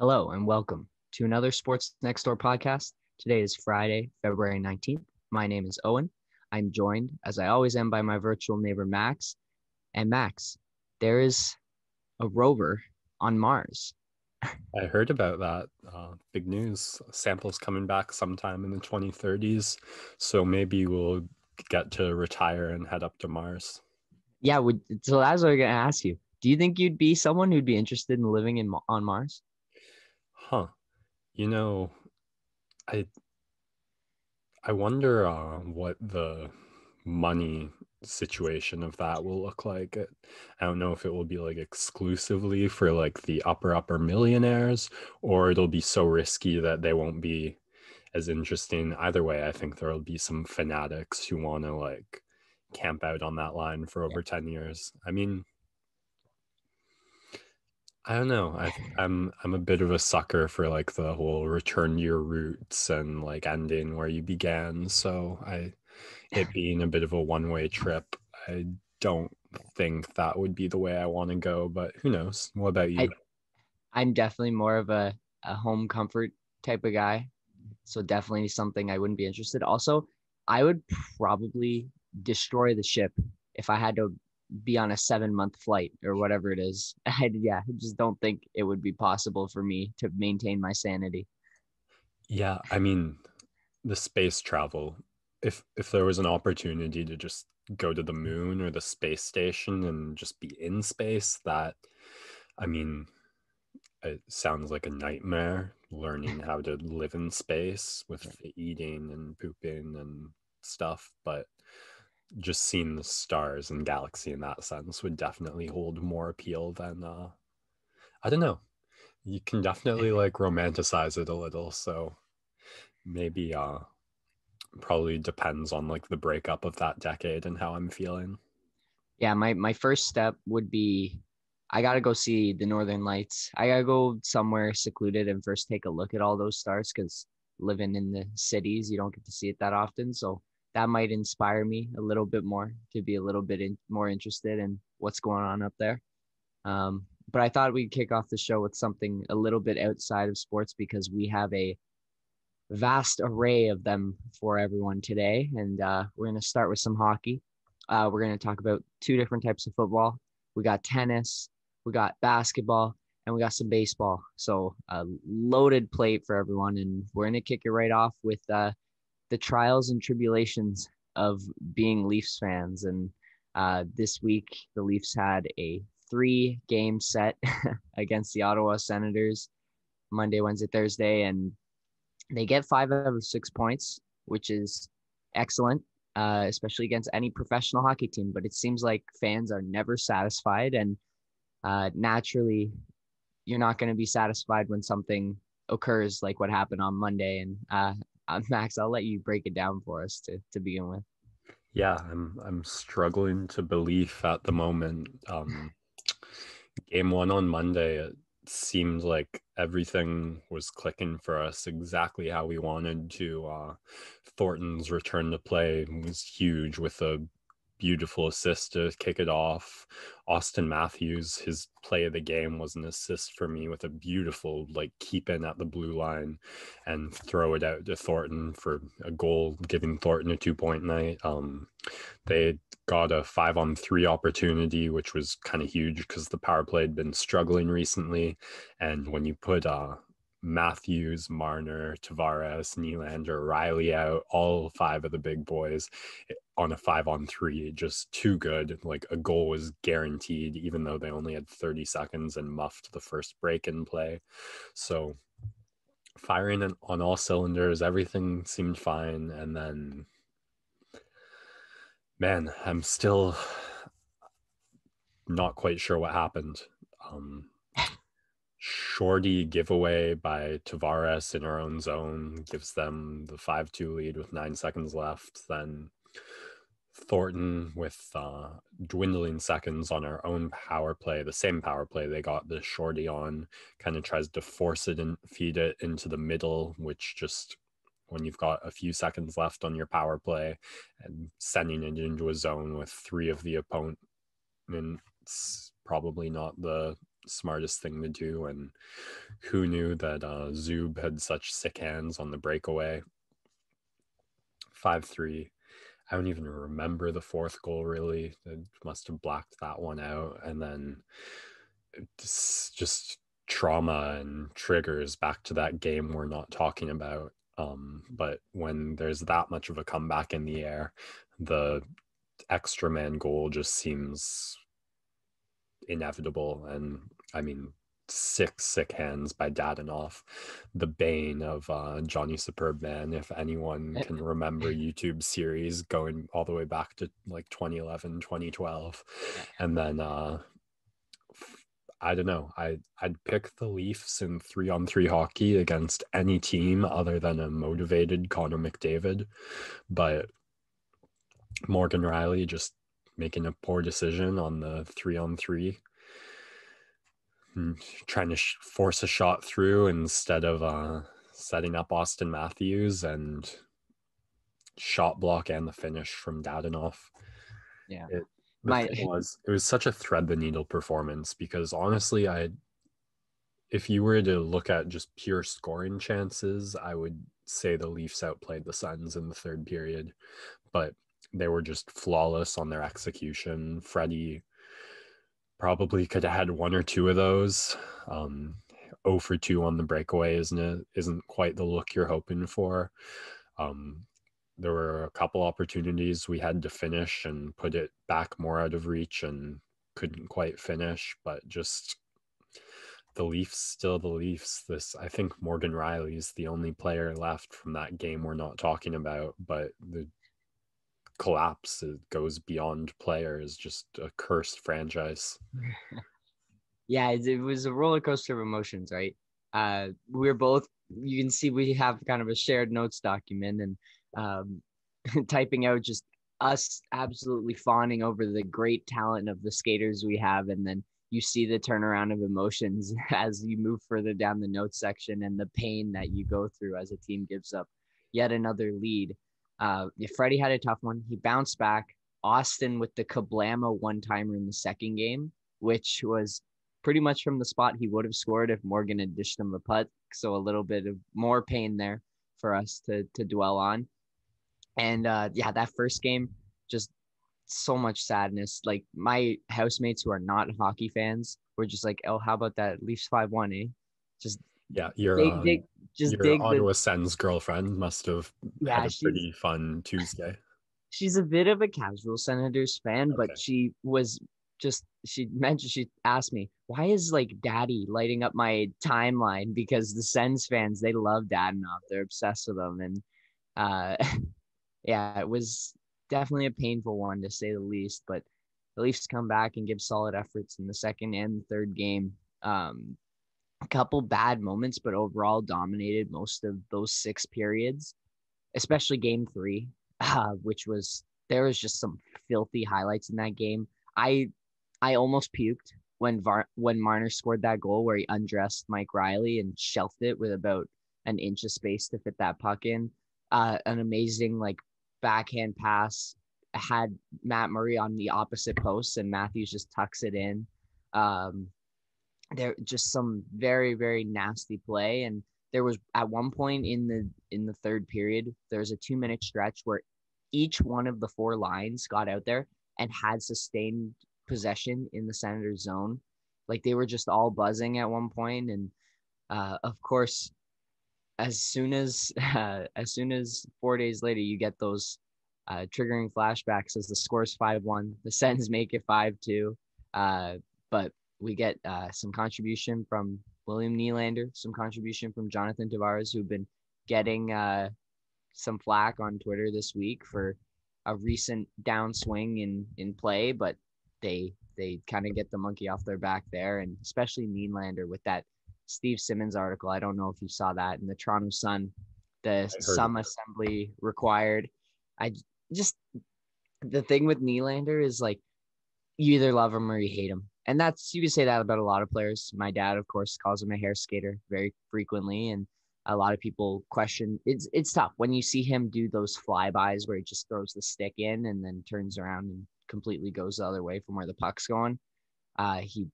Hello and welcome to another Sports Next Door podcast. Today is Friday, February 19th. My name is Owen. I'm joined, as I always am, by my virtual neighbor, Max. And Max, there is a rover on Mars. I heard about that. Big news. Samples coming back sometime in the 2030s. So maybe we'll get to retire and head up to Mars. Yeah, so that's what I'm going to ask you. Do you think you'd be someone who'd be interested in living on Mars? Huh. You know, I I wonder what the money situation of that will look like. I don't know if it will be like exclusively for like the upper millionaires, or it'll be so risky that they won't be as interesting. Either way, I think there'll be some fanatics who want to like camp out on that line for Yeah. over 10 years. I mean, I don't know. I'm a bit of a sucker for like the whole return to your roots and like ending where you began. So it being a bit of a one-way trip, I don't think that would be the way I want to go, but who knows? What about I, you? I'm definitely more of a home comfort type of guy. So definitely something I wouldn't be interested. Also, I would probably destroy the ship if I had to be on a 7 month flight or whatever it is. I just don't think it would be possible for me to maintain my sanity. Yeah, I mean, the space travel, if there was an opportunity to just go to the moon or the space station and just be in space, that I mean, it sounds like a nightmare learning how to live in space with eating and pooping and stuff, but just seeing the stars and galaxy in that sense would definitely hold more appeal than I don't know. You can definitely like romanticize it a little, so maybe probably depends on like the breakup of that decade and how I'm feeling. Yeah, my first step would be I gotta go see the Northern Lights. I gotta go somewhere secluded and first take a look at all those stars because living in the cities, you don't get to see it that often. So that might inspire me a little bit more to be a little bit more interested in what's going on up there. But I thought we'd kick off the show with something a little bit outside of sports because we have a vast array of them for everyone today. And we're going to start with some hockey. We're going to talk about two different types of football. We got tennis, we got basketball, and we got some baseball. So a loaded plate for everyone. And we're going to kick it right off with the trials and tribulations of being Leafs fans. And this week, the Leafs had a 3 game set against the Ottawa Senators Monday, Wednesday, Thursday, and they get 5 out of 6 points, which is excellent, especially against any professional hockey team. But it seems like fans are never satisfied, and naturally, you're not going to be satisfied when something occurs like what happened on Monday. And Max, I'll let you break it down for us to begin with. Yeah, I'm struggling to believe at the moment. Game one on Monday, it seemed like everything was clicking for us exactly how we wanted to. Thornton's return to play was huge with a beautiful assist to kick it off. Austin Matthews, his play of the game was an assist for me with a beautiful like keep in at the blue line and throw it out to Thornton for a goal, giving Thornton a 2 point night. They got a 5-on-3 opportunity, which was kind of huge because the power play had been struggling recently. And when you put Matthews, Marner, Tavares, Nylander, Riley out, all five of the big boys on a 5-on-3, just too good. Like a goal was guaranteed, even though they only had 30 seconds and muffed the first break in play. So firing on all cylinders, everything seemed fine. And then, man, I'm still not quite sure what happened. Um, Shorty giveaway by Tavares in our own zone gives them the 5-2 lead with 9 seconds left. Then Thornton with dwindling seconds on our own power play, the same power play they got the shorty on, kind of tries to force it and feed it into the middle, which just when you've got a few seconds left on your power play and sending it into a zone with three of the opponents, probably not the smartest thing to do. And who knew that Zub had such sick hands on the breakaway. 5-3. I don't even remember the fourth goal, really. I must have blacked that one out. And then it's just trauma and triggers back to that game we're not talking about. But when there's that much of a comeback in the air, the extra man goal just seems inevitable. And I mean, sick hands by Dadonov, the bane of Johnny Superbman. If anyone can remember YouTube series going all the way back to like 2011, 2012. And then I don't know, I'd pick the Leafs in 3-on-3 hockey against any team other than a motivated Connor McDavid, but Morgan Rielly just making a poor decision on the 3-on-3, trying to force a shot through instead of setting up Austin Matthews, and shot block and the finish from Dadonov. Yeah. It was such a thread the needle performance, because honestly, if you were to look at just pure scoring chances, I would say the Leafs outplayed the Sens in the third period, but they were just flawless on their execution. Freddie probably could have had one or two of those. 0 for 2 on the breakaway isn't quite the look you're hoping for. There were a couple opportunities we had to finish and put it back more out of reach and couldn't quite finish, but just the Leafs, still the Leafs. I think Morgan Rielly is the only player left from that game we're not talking about, but the collapse, it goes beyond players, just a cursed franchise. Yeah, it was a roller coaster of emotions, right? We're both, you can see we have kind of a shared notes document, and typing out just us absolutely fawning over the great talent of the skaters we have, and then you see the turnaround of emotions as you move further down the notes section, and the pain that you go through as a team gives up yet another lead. Freddie had a tough one. He bounced back. Austin with the Kablama one-timer in the second game, which was pretty much from the spot he would have scored if Morgan had dished him the putt. So a little bit of more pain there for us to dwell on. And that first game, just so much sadness. Like, my housemates who are not hockey fans were just like, "Oh, how about that Leafs 5-1, eh?" Just your Ottawa Sens girlfriend must have had a pretty fun Tuesday. She's a bit of a casual Senators fan, but she asked me, "Why is like Daddy lighting up my timeline?" Because the Sens fans, they love Dadonov. They're obsessed with him. And it was definitely a painful one, to say the least. But the Leafs come back and give solid efforts in the second and third game. A couple bad moments, but overall dominated most of those 6 periods, especially game 3, there was just some filthy highlights in that game. I almost puked when Marner scored that goal where he undressed Mike Rielly and shelved it with about an inch of space to fit that puck in. An amazing backhand pass had Matt Murray on the opposite post, and Matthews just tucks it in. There just some very, very nasty play. And there was at one point in the third period, there's a 2-minute stretch where each one of the 4 lines got out there and had sustained possession in the Senators zone. Like, they were just all buzzing at one point. And of course, as soon as 4 days later, you get those triggering flashbacks as the score's 5-1, the Sens make it 5-2. But we get some contribution from William Nylander, some contribution from Jonathan Tavares, who've been getting some flack on Twitter this week for a recent downswing in play, but they kind of get the monkey off their back there, and especially Nylander with that Steve Simmons article. I don't know if you saw that in the Toronto Sun, the some assembly required. The thing with Nylander is, like, you either love him or you hate him. And you can say that about a lot of players. My dad, of course, calls him a hair skater very frequently. And a lot of people question, it's tough when you see him do those flybys where he just throws the stick in and then turns around and completely goes the other way from where the puck's going. He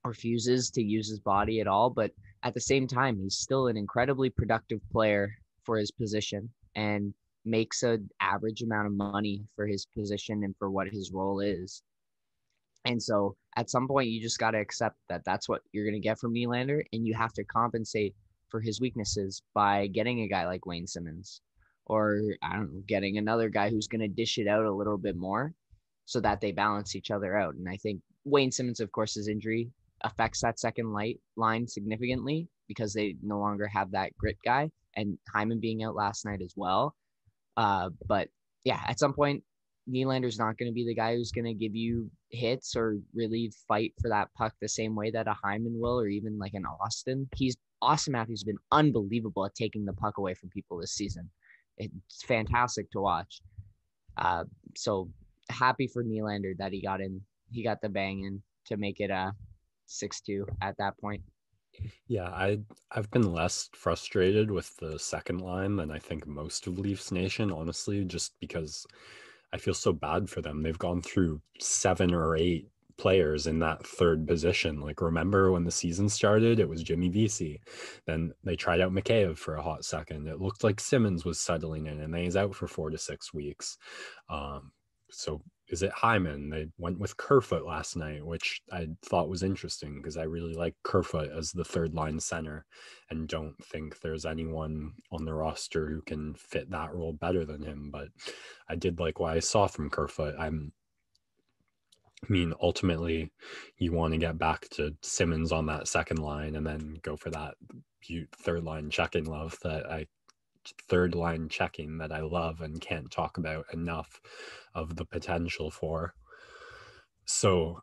refuses to use his body at all. But at the same time, he's still an incredibly productive player for his position and makes an average amount of money for his position and for what his role is. And so at some point, you just got to accept that that's what you're going to get from Nylander, and you have to compensate for his weaknesses by getting a guy like Wayne Simmons, or I don't know, getting another guy who's going to dish it out a little bit more so that they balance each other out. And I think Wayne Simmons, of course, his injury affects that second line significantly because they no longer have that grit guy, and Hyman being out last night as well. But yeah, at some point, Nylander's not going to be the guy who's going to give you hits or really fight for that puck the same way that a Hyman will, or even like an Austin. Austin Matthews has been unbelievable at taking the puck away from people this season. It's fantastic to watch. So happy for Nylander that he got the bang in to make it 6-2 at that point. Yeah, I've been less frustrated with the second line than I think most of Leafs Nation, honestly, just because I feel so bad for them. They've gone through 7 or 8 players in that third position. Like, remember when the season started, it was Jimmy Vesey. Then they tried out Mikheyev for a hot second. It looked like Simmons was settling in, and then he's out for 4 to 6 weeks. So is it Hyman? They went with Kerfoot last night, which I thought was interesting because I really like Kerfoot as the third line center and don't think there's anyone on the roster who can fit that role better than him. But I did like what I saw from Kerfoot. I mean, ultimately, you want to get back to Simmons on that second line and then go for that third line checking that I love and can't talk about enough of the potential for. So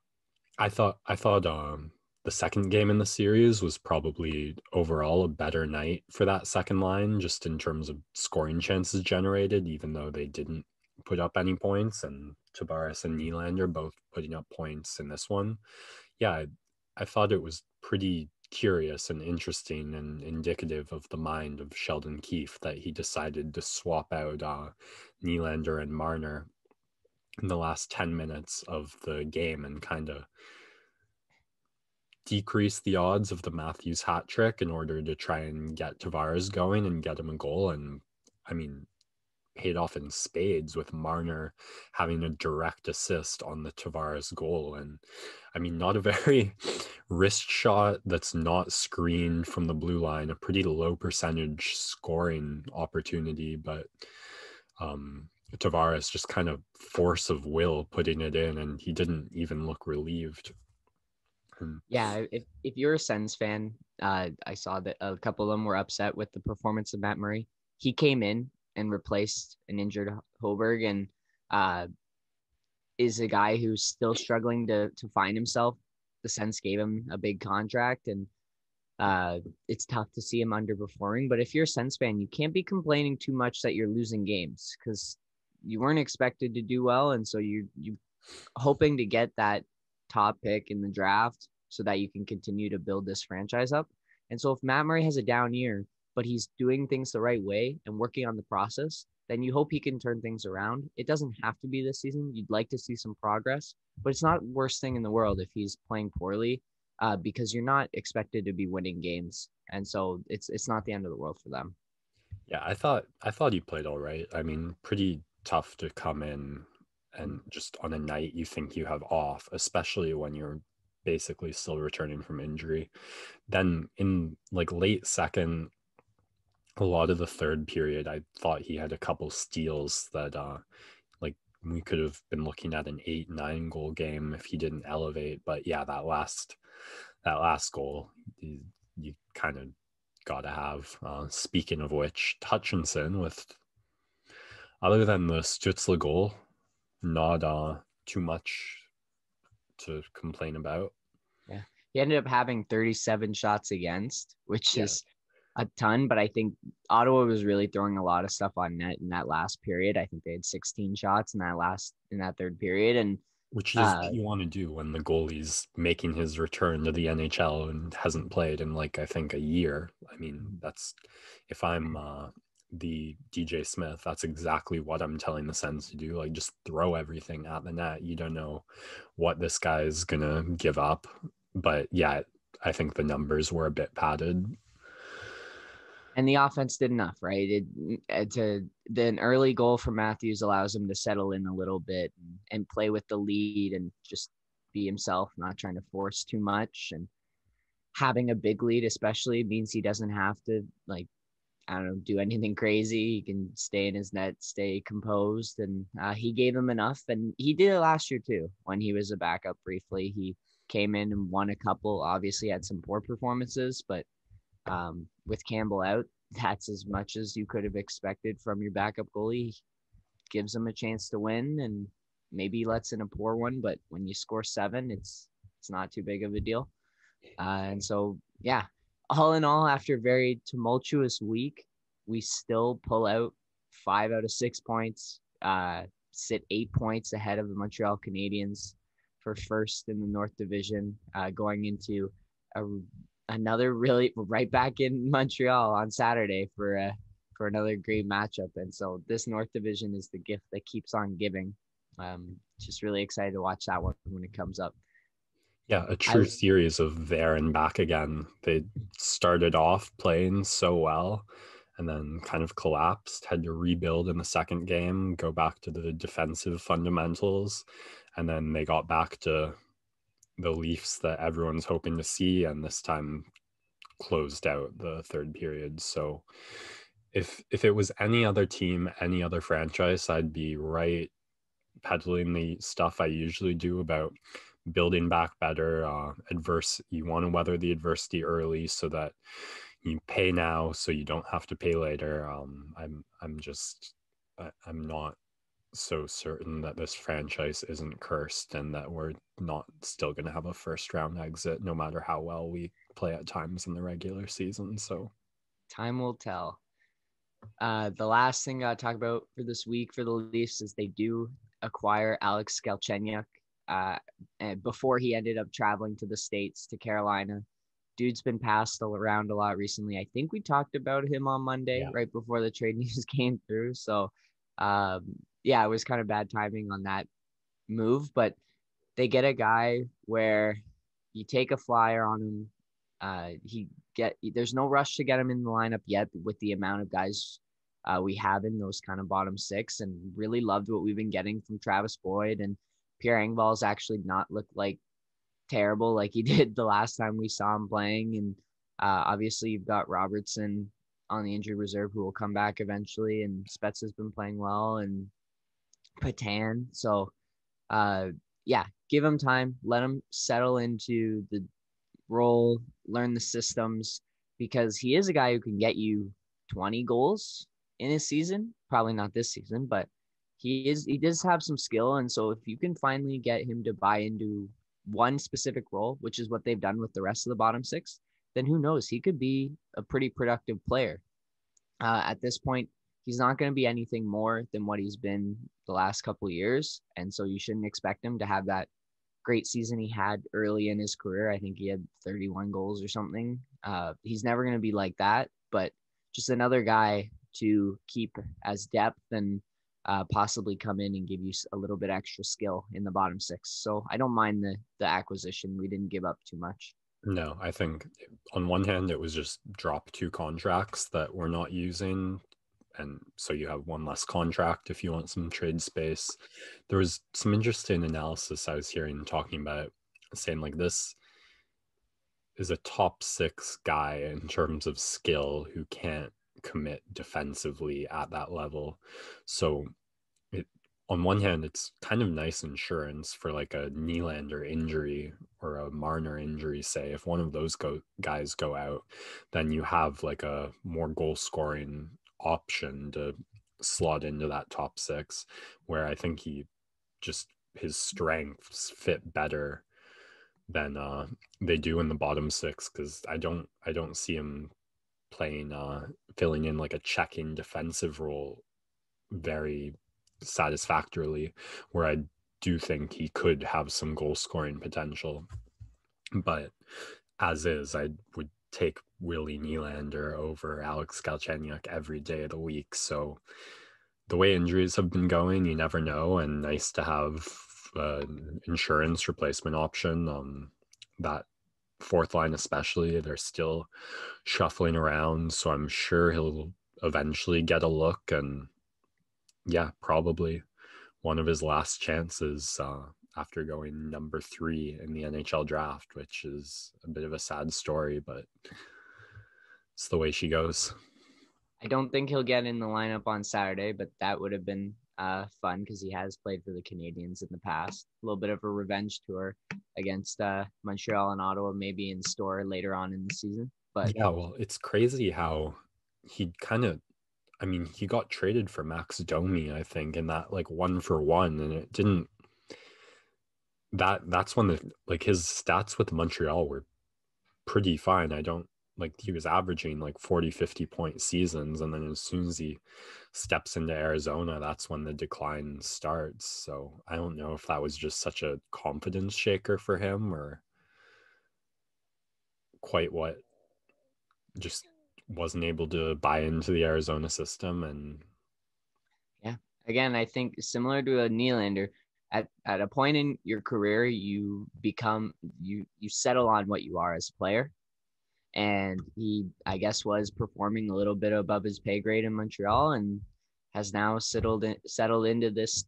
I thought the second game in the series was probably overall a better night for that second line, just in terms of scoring chances generated, even though they didn't put up any points, and Tavares and Nylander both putting up points in this one. Yeah, I thought it was pretty curious and interesting and indicative of the mind of Sheldon Keefe that he decided to swap out Nylander and Marner in the last 10 minutes of the game and kind of decrease the odds of the Matthews hat trick in order to try and get Tavares going and get him a goal. And I mean, paid off in spades with Marner having a direct assist on the Tavares goal. And I mean, not a very wrist shot that's not screened from the blue line, a pretty low percentage scoring opportunity, but Tavares just kind of force of will putting it in, and he didn't even look relieved. Yeah, if you're a Sens fan, I saw that a couple of them were upset with the performance of Matt Murray. He came in and replaced an injured Hoberg, and is a guy who's still struggling to find himself. The Sens gave him a big contract, and it's tough to see him underperforming. But if you're a Sens fan, you can't be complaining too much that you're losing games because you weren't expected to do well, and so you hoping to get that top pick in the draft so that you can continue to build this franchise up. And so if Matt Murray has a down year, but he's doing things the right way and working on the process, then you hope he can turn things around. It doesn't have to be this season. You'd like to see some progress, but it's not the worst thing in the world if he's playing poorly because you're not expected to be winning games. And so it's not the end of the world for them. Yeah, I thought he played all right. I mean, pretty tough to come in and just on a night you think you have off, especially when you're basically still returning from injury. Then in like late second, a lot of the third period, I thought he had a couple steals that like we could have been looking at an 8-9 goal game if he didn't elevate. But yeah, that last goal, you kind of got to have. Speaking of which, Hutchinson, with other than the Stützle goal, not too much to complain about. Yeah, he ended up having 37 shots against, which is a ton, but I think Ottawa was really throwing a lot of stuff on net in that last period. I think they had 16 shots in that third period, and which is what you want to do when the goalie's making his return to the NHL and hasn't played in like I think a year. I mean, that's if I'm the DJ Smith, that's exactly what I'm telling the Sens to do. Like, just throw everything at the net. You don't know what this guy is gonna give up. But yeah, I think the numbers were a bit padded. And the offense did enough, right? An early goal for Matthews allows him to settle in a little bit and play with the lead and just be himself, not trying to force too much. And having a big lead, especially, means he doesn't have to, like, I don't know, do anything crazy. He can stay in his net, stay composed, and he gave them enough. And he did it last year too, when he was a backup briefly. He came in and won a couple. Obviously, had some poor performances, but with Campbell out, that's as much as you could have expected from your backup goalie. Gives them a chance to win, and maybe lets in a poor one, but when you score 7, it's not too big of a deal. And so, yeah, all in all, after a very tumultuous week, we still pull out 5 out of 6 points, sit 8 points ahead of the Montreal Canadiens for first in the North Division, going into another really right back in Montreal on Saturday for another great matchup. And so this North Division is the gift that keeps on giving. Just really excited to watch that one when it comes up. Yeah, a true series of there and back again. They started off playing so well and then kind of collapsed, had to rebuild in the second game, go back to the defensive fundamentals, and then they got back to the Leafs that everyone's hoping to see, and this time closed out the third period. So if it was any other team, any other franchise, I'd be right peddling the stuff I usually do about building back better. You want to weather the adversity early so that you pay now so you don't have to pay later. I'm not so certain that this franchise isn't cursed and that we're not still going to have a first round exit no matter how well we play at times in the regular season. So time will tell. The last thing I talk about for this week for the Leafs is they do acquire Alex Galchenyuk before he ended up traveling to the States, to Carolina. Dude's been passed around a lot recently. I think we talked about him on Monday, right before the trade news came through. So, it was kind of bad timing on that move, but they get a guy where you take a flyer on him. There's no rush to get him in the lineup yet with the amount of guys we have in those kind of bottom 6, and really loved what we've been getting from Travis Boyd, and Pierre Engvall's actually not looked like terrible like he did the last time we saw him playing. And obviously you've got Robertson on the injured reserve who will come back eventually, and Spets has been playing well, and Patan. So give him time, let him settle into the role, learn the systems, because he is a guy who can get you 20 goals in a season. Probably not this season, but he does have some skill. And so if you can finally get him to buy into one specific role, which is what they've done with the rest of the bottom 6, then who knows? He could be a pretty productive player. At this point, he's not going to be anything more than what he's been the last couple of years. And so you shouldn't expect him to have that great season he had early in his career. I think he had 31 goals or something. He's never going to be like that, but just another guy to keep as depth and possibly come in and give you a little bit extra skill in the bottom 6. So I don't mind the acquisition. We didn't give up too much. No, I think on one hand, it was just drop 2 contracts that we're not using. And so you have one less contract if you want some trade space. There was some interesting analysis I was hearing talking about, saying like this is a top 6 guy in terms of skill who can't commit defensively at that level. So on one hand, it's kind of nice insurance for like a Nylander injury or a Marner injury. Say if one of those guys go out, then you have like a more goal scoring option to slot into that top 6, where I think his strengths fit better than they do in the bottom 6, because I don't see him playing filling in like a checking defensive role very satisfactorily, where I do think he could have some goal scoring potential. But as is, I would take Willie Nylander over Alex Galchenyuk every day of the week. So the way injuries have been going, you never know, and nice to have insurance replacement option that fourth line especially, they're still shuffling around. So I'm sure he'll eventually get a look. And yeah, probably one of his last chances after going number 3 in the NHL draft, which is a bit of a sad story, but it's the way she goes. I don't think he'll get in the lineup on Saturday, but that would have been fun because he has played for the Canadiens in the past. A little bit of a revenge tour against Montreal and Ottawa, maybe in store later on in the season. But yeah, well, it's crazy how he kind of, I mean, he got traded for Max Domi, I think, in that like 1-for-1, and it didn't. That's when his stats with Montreal were pretty fine. I don't like he was averaging like 40-50 point seasons, and then as soon as he steps into Arizona, that's when the decline starts. So I don't know if that was just such a confidence shaker for him or quite what, just wasn't able to buy into the Arizona system. And yeah, again, I think similar to a Nylander, at a point in your career, you settle on what you are as a player. And he, I guess, was performing a little bit above his pay grade in Montreal and has now settled into this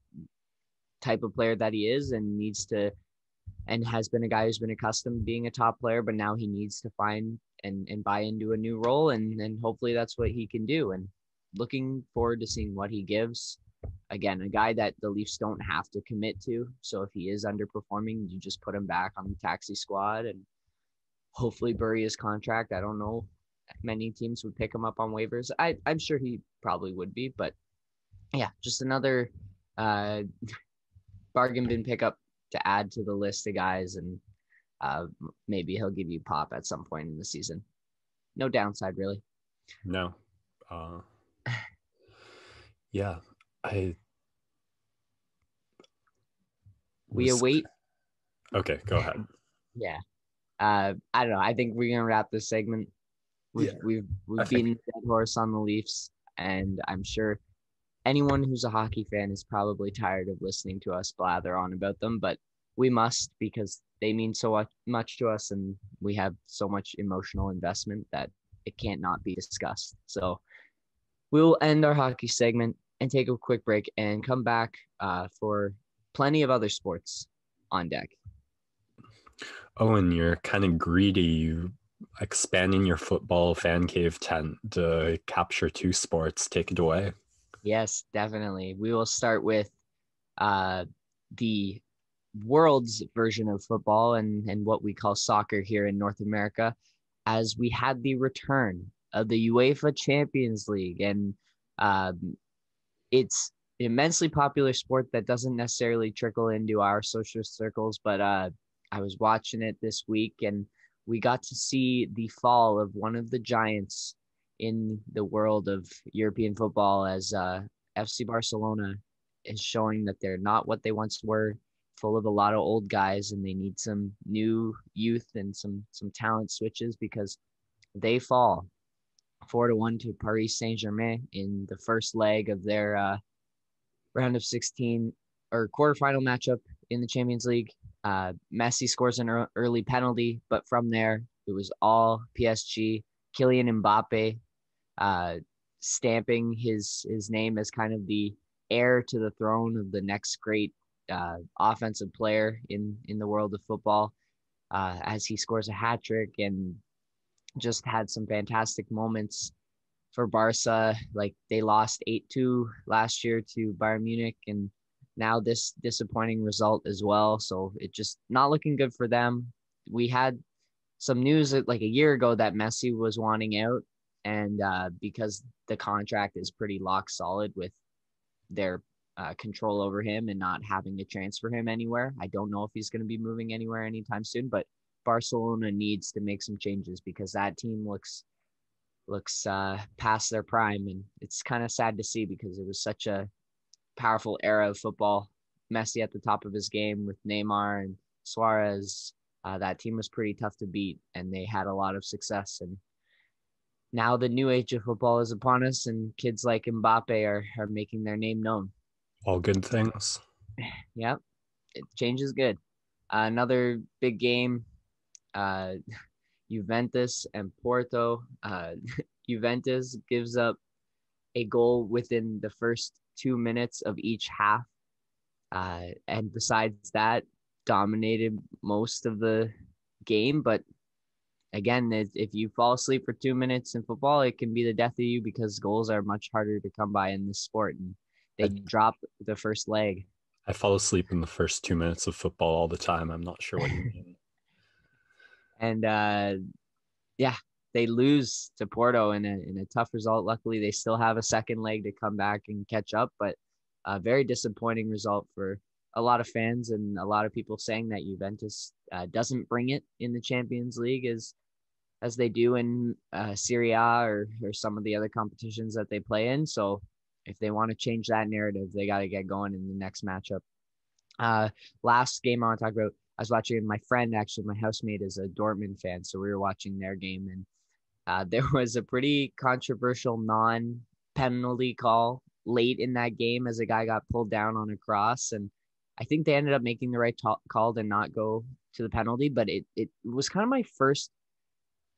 type of player that he is and needs to, and has been a guy who's been accustomed to being a top player, but now he needs to find and buy into a new role. And hopefully that's what he can do. And looking forward to seeing what he gives. Again, a guy that the Leafs don't have to commit to. So if he is underperforming, you just put him back on the taxi squad and hopefully bury his contract. I don't know if many teams would pick him up on waivers. I'm sure he probably would be, but yeah, just another bargain bin pickup to add to the list of guys, and maybe he'll give you pop at some point in the season. No downside, really. no. Yeah, we await. Okay, go ahead. Yeah. I don't know. I think we're gonna wrap this segment. We've beaten the dead horse on the Leafs, and I'm sure anyone who's a hockey fan is probably tired of listening to us blather on about them, but we must because they mean so much to us, and we have so much emotional investment that it can't not be discussed. So we'll end our hockey segment and take a quick break and come back for plenty of other sports on deck. Oh, and you're kind of greedy. You expanding your football fan cave tent to capture 2 sports. Take it away. Yes, definitely. We will start with the world's version of football and what we call soccer here in North America, as we had the return of the UEFA Champions League. And it's an immensely popular sport that doesn't necessarily trickle into our social circles, but I was watching it this week and we got to see the fall of one of the giants in the world of European football, as FC Barcelona is showing that they're not what they once were, full of a lot of old guys, and they need some new youth and some talent switches because they fall 4-1 to Paris Saint-Germain in the first leg of their round of 16 or quarterfinal matchup in the Champions League. Messi scores an early penalty, but from there it was all PSG. Kylian Mbappe stamping his name as kind of the heir to the throne of the next great offensive player in the world of football, as he scores a hat trick and just had some fantastic moments for Barca. Like they lost 8-2 last year to Bayern Munich, and now this disappointing result as well. So it just not looking good for them. We had some news like a year ago that Messi was wanting out, and because the contract is pretty lock solid with their control over him and not having to transfer him anywhere. I don't know if he's going to be moving anywhere anytime soon, but Barcelona needs to make some changes because that team looks past their prime, and it's kind of sad to see because it was such a powerful era of football. Messi at the top of his game with Neymar and Suarez. That team was pretty tough to beat, and they had a lot of success. And now the new age of football is upon us, and kids like Mbappe are making their name known. All good things. Yep, change is good. Another big game Juventus and Porto. Juventus gives up a goal within the first 2 minutes of each half. And besides that, dominated most of the game. But again, if you fall asleep for 2 minutes in football, it can be the death of you because goals are much harder to come by in this sport. And they drop the first leg. I fall asleep in the first 2 minutes of football all the time. I'm not sure what you mean. And they lose to Porto in a tough result. Luckily, they still have a second leg to come back and catch up, but a very disappointing result for a lot of fans and a lot of people saying that Juventus doesn't bring it in the Champions League as they do in Serie A or some of the other competitions that they play in. So if they want to change that narrative, they got to get going in the next matchup. Last game I want to talk about, I was watching, my friend, actually, my housemate is a Dortmund fan, so we were watching their game, and there was a pretty controversial non-penalty call late in that game as a guy got pulled down on a cross, and I think they ended up making the right call to not go to the penalty, but it was kind of my first,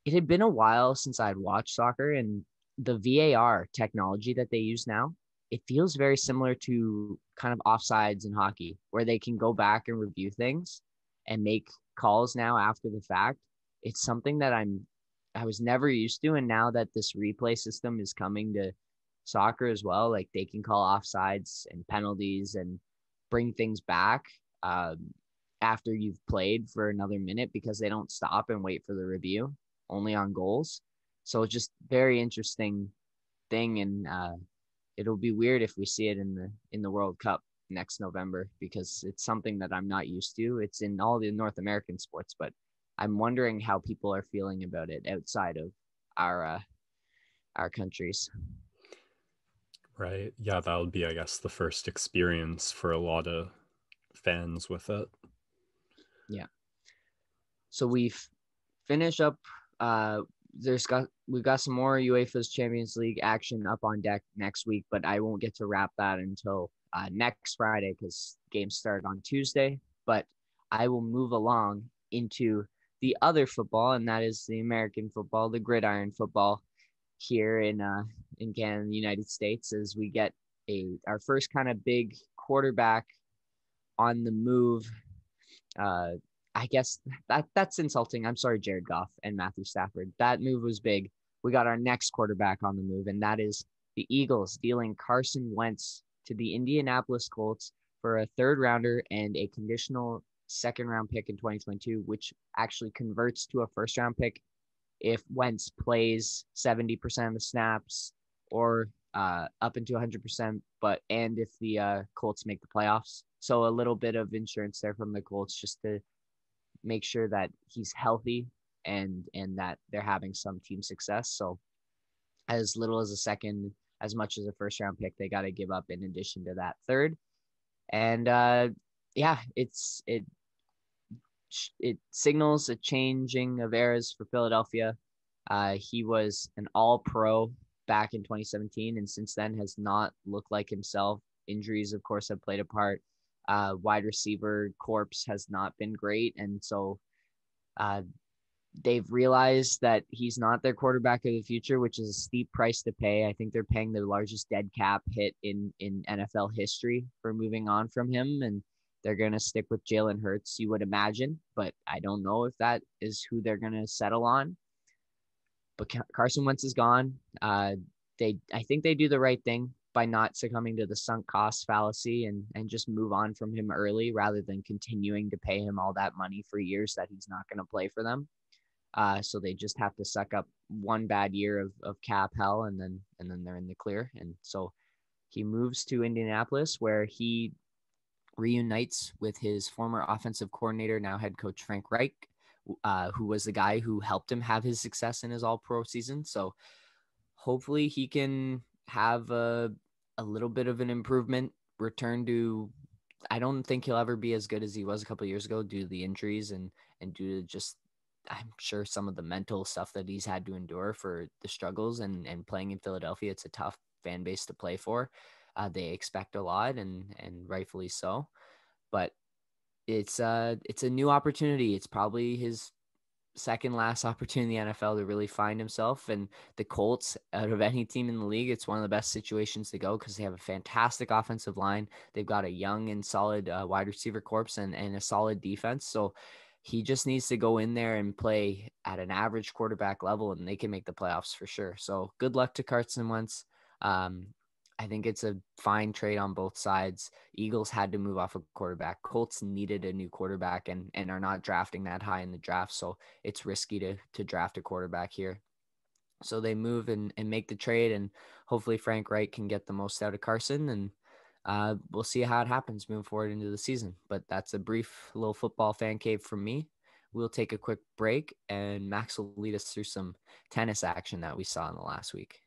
it had been a while since I'd watched soccer, and the VAR technology that they use now, it feels very similar to kind of offsides in hockey, where they can go back and review things and make calls now after the fact. It's something that I was never used to. And now that this replay system is coming to soccer as well, like they can call offsides and penalties and bring things back after you've played for another minute because they don't stop and wait for the review, only on goals. So it's just very interesting thing. And it'll be weird if we see it in the World Cup next November because it's something that I'm not used to. It's in all the North American sports, but I'm wondering how people are feeling about it outside of our countries. Right. Yeah, that would be, I guess, the first experience for a lot of fans with it. Yeah. So we've finished up. We've got some more UEFA's Champions League action up on deck next week, but I won't get to wrap that until next Friday because games start on Tuesday. But I will move along into the other football, and that is the American football, the GridIron football here in Canada and the United States, as we get our first kind of big quarterback on the move. I guess that's insulting. I'm sorry, Jared Goff and Matthew Stafford. That move was big. We got our next quarterback on the move, and that is the Eagles dealing Carson Wentz to the Indianapolis Colts for a third rounder and a conditional second round pick in 2022, which actually converts to a first round pick if Wentz plays 70% of the snaps or up into 100%, and if the Colts make the playoffs. So a little bit of insurance there from the Colts just to make sure that he's healthy and that they're having some team success. So as little as a second, as much as a first round pick, they got to give up in addition to that third. And it signals a changing of eras for Philadelphia. He was an all-pro back in 2017, and since then has not looked like himself. Injuries, of course, have played a part. Wide receiver corps has not been great, and so they've realized that he's not their quarterback of the future, which is a steep price to pay. I think they're paying the largest dead cap hit in NFL history for moving on from him, and they're going to stick with Jalen Hurts, you would imagine, but I don't know if that is who they're going to settle on. But Carson Wentz is gone. I think they do the right thing by not succumbing to the sunk cost fallacy and just move on from him early rather than continuing to pay him all that money for years that he's not going to play for them. So they just have to suck up one bad year of cap hell and then they're in the clear. And so he moves to Indianapolis where he reunites with his former offensive coordinator, now head coach Frank Reich, who was the guy who helped him have his success in his all-pro season. So hopefully he can have a little bit of an improvement, return to, I don't think he'll ever be as good as he was a couple of years ago due to the injuries and due to just, I'm sure, some of the mental stuff that he's had to endure for the struggles and playing in Philadelphia. It's a tough fan base to play for. They expect a lot and rightfully so, but it's a new opportunity. It's probably his second last opportunity in the NFL to really find himself. And the Colts, out of any team in the league, it's one of the best situations to go because they have a fantastic offensive line. They've got a young and solid wide receiver corps and a solid defense. So he just needs to go in there and play at an average quarterback level, and they can make the playoffs for sure. So good luck to Carson Wentz. I think it's a fine trade on both sides. Eagles had to move off a quarterback. Colts needed a new quarterback and are not drafting that high in the draft. So it's risky to draft a quarterback here. So they move and make the trade, and hopefully Frank Reich can get the most out of Carson, and we'll see how it happens moving forward into the season. But that's a brief little football fan cave from me. We'll take a quick break, and Max will lead us through some tennis action that we saw in the last week.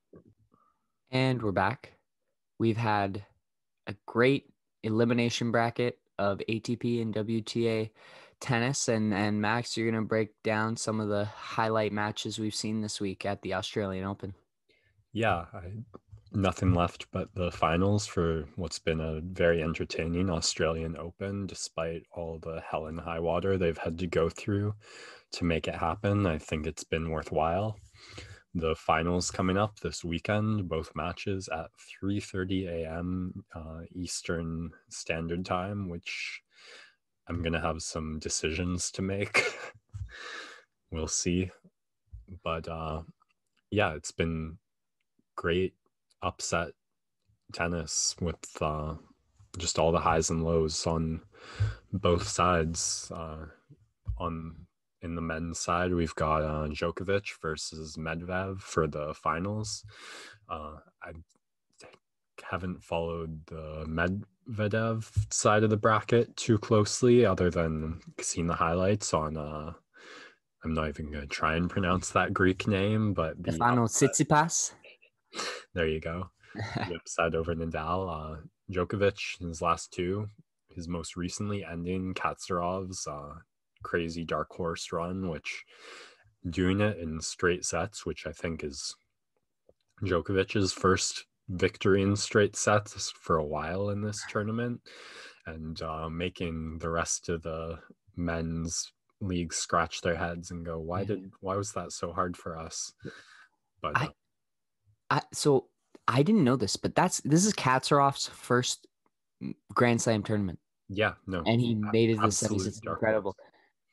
And we're back. We've had a great elimination bracket of ATP and WTA tennis. And Max, you're going to break down some of the highlight matches we've seen this week at the Australian Open. Yeah, nothing left but the finals for what's been a very entertaining Australian Open, despite all the hell and high water they've had to go through to make it happen. I think it's been worthwhile. The finals coming up this weekend, both matches at 3:30 a.m. Eastern Standard Time, which I'm going to have some decisions to make. We'll see. But yeah, it's been great upset tennis with just all the highs and lows on both sides. In the men's side, we've got Djokovic versus Medvedev for the finals. I haven't followed the Medvedev side of the bracket too closely, other than seeing the highlights on I'm not even going to try and pronounce that Greek name, but Stefano Tsitsipas. There you go. The upset over Nadal. Djokovic, in his last two, his most recently ending Katsarov's crazy dark horse run, which doing it in straight sets, which I think is Djokovic's first victory in straight sets for a while in this tournament, and making the rest of the men's league scratch their heads and go, why was that so hard for us? But so I didn't know this, but this is Katsarov's first Grand Slam tournament. Yeah, no, and he made it to the semis. It's incredible.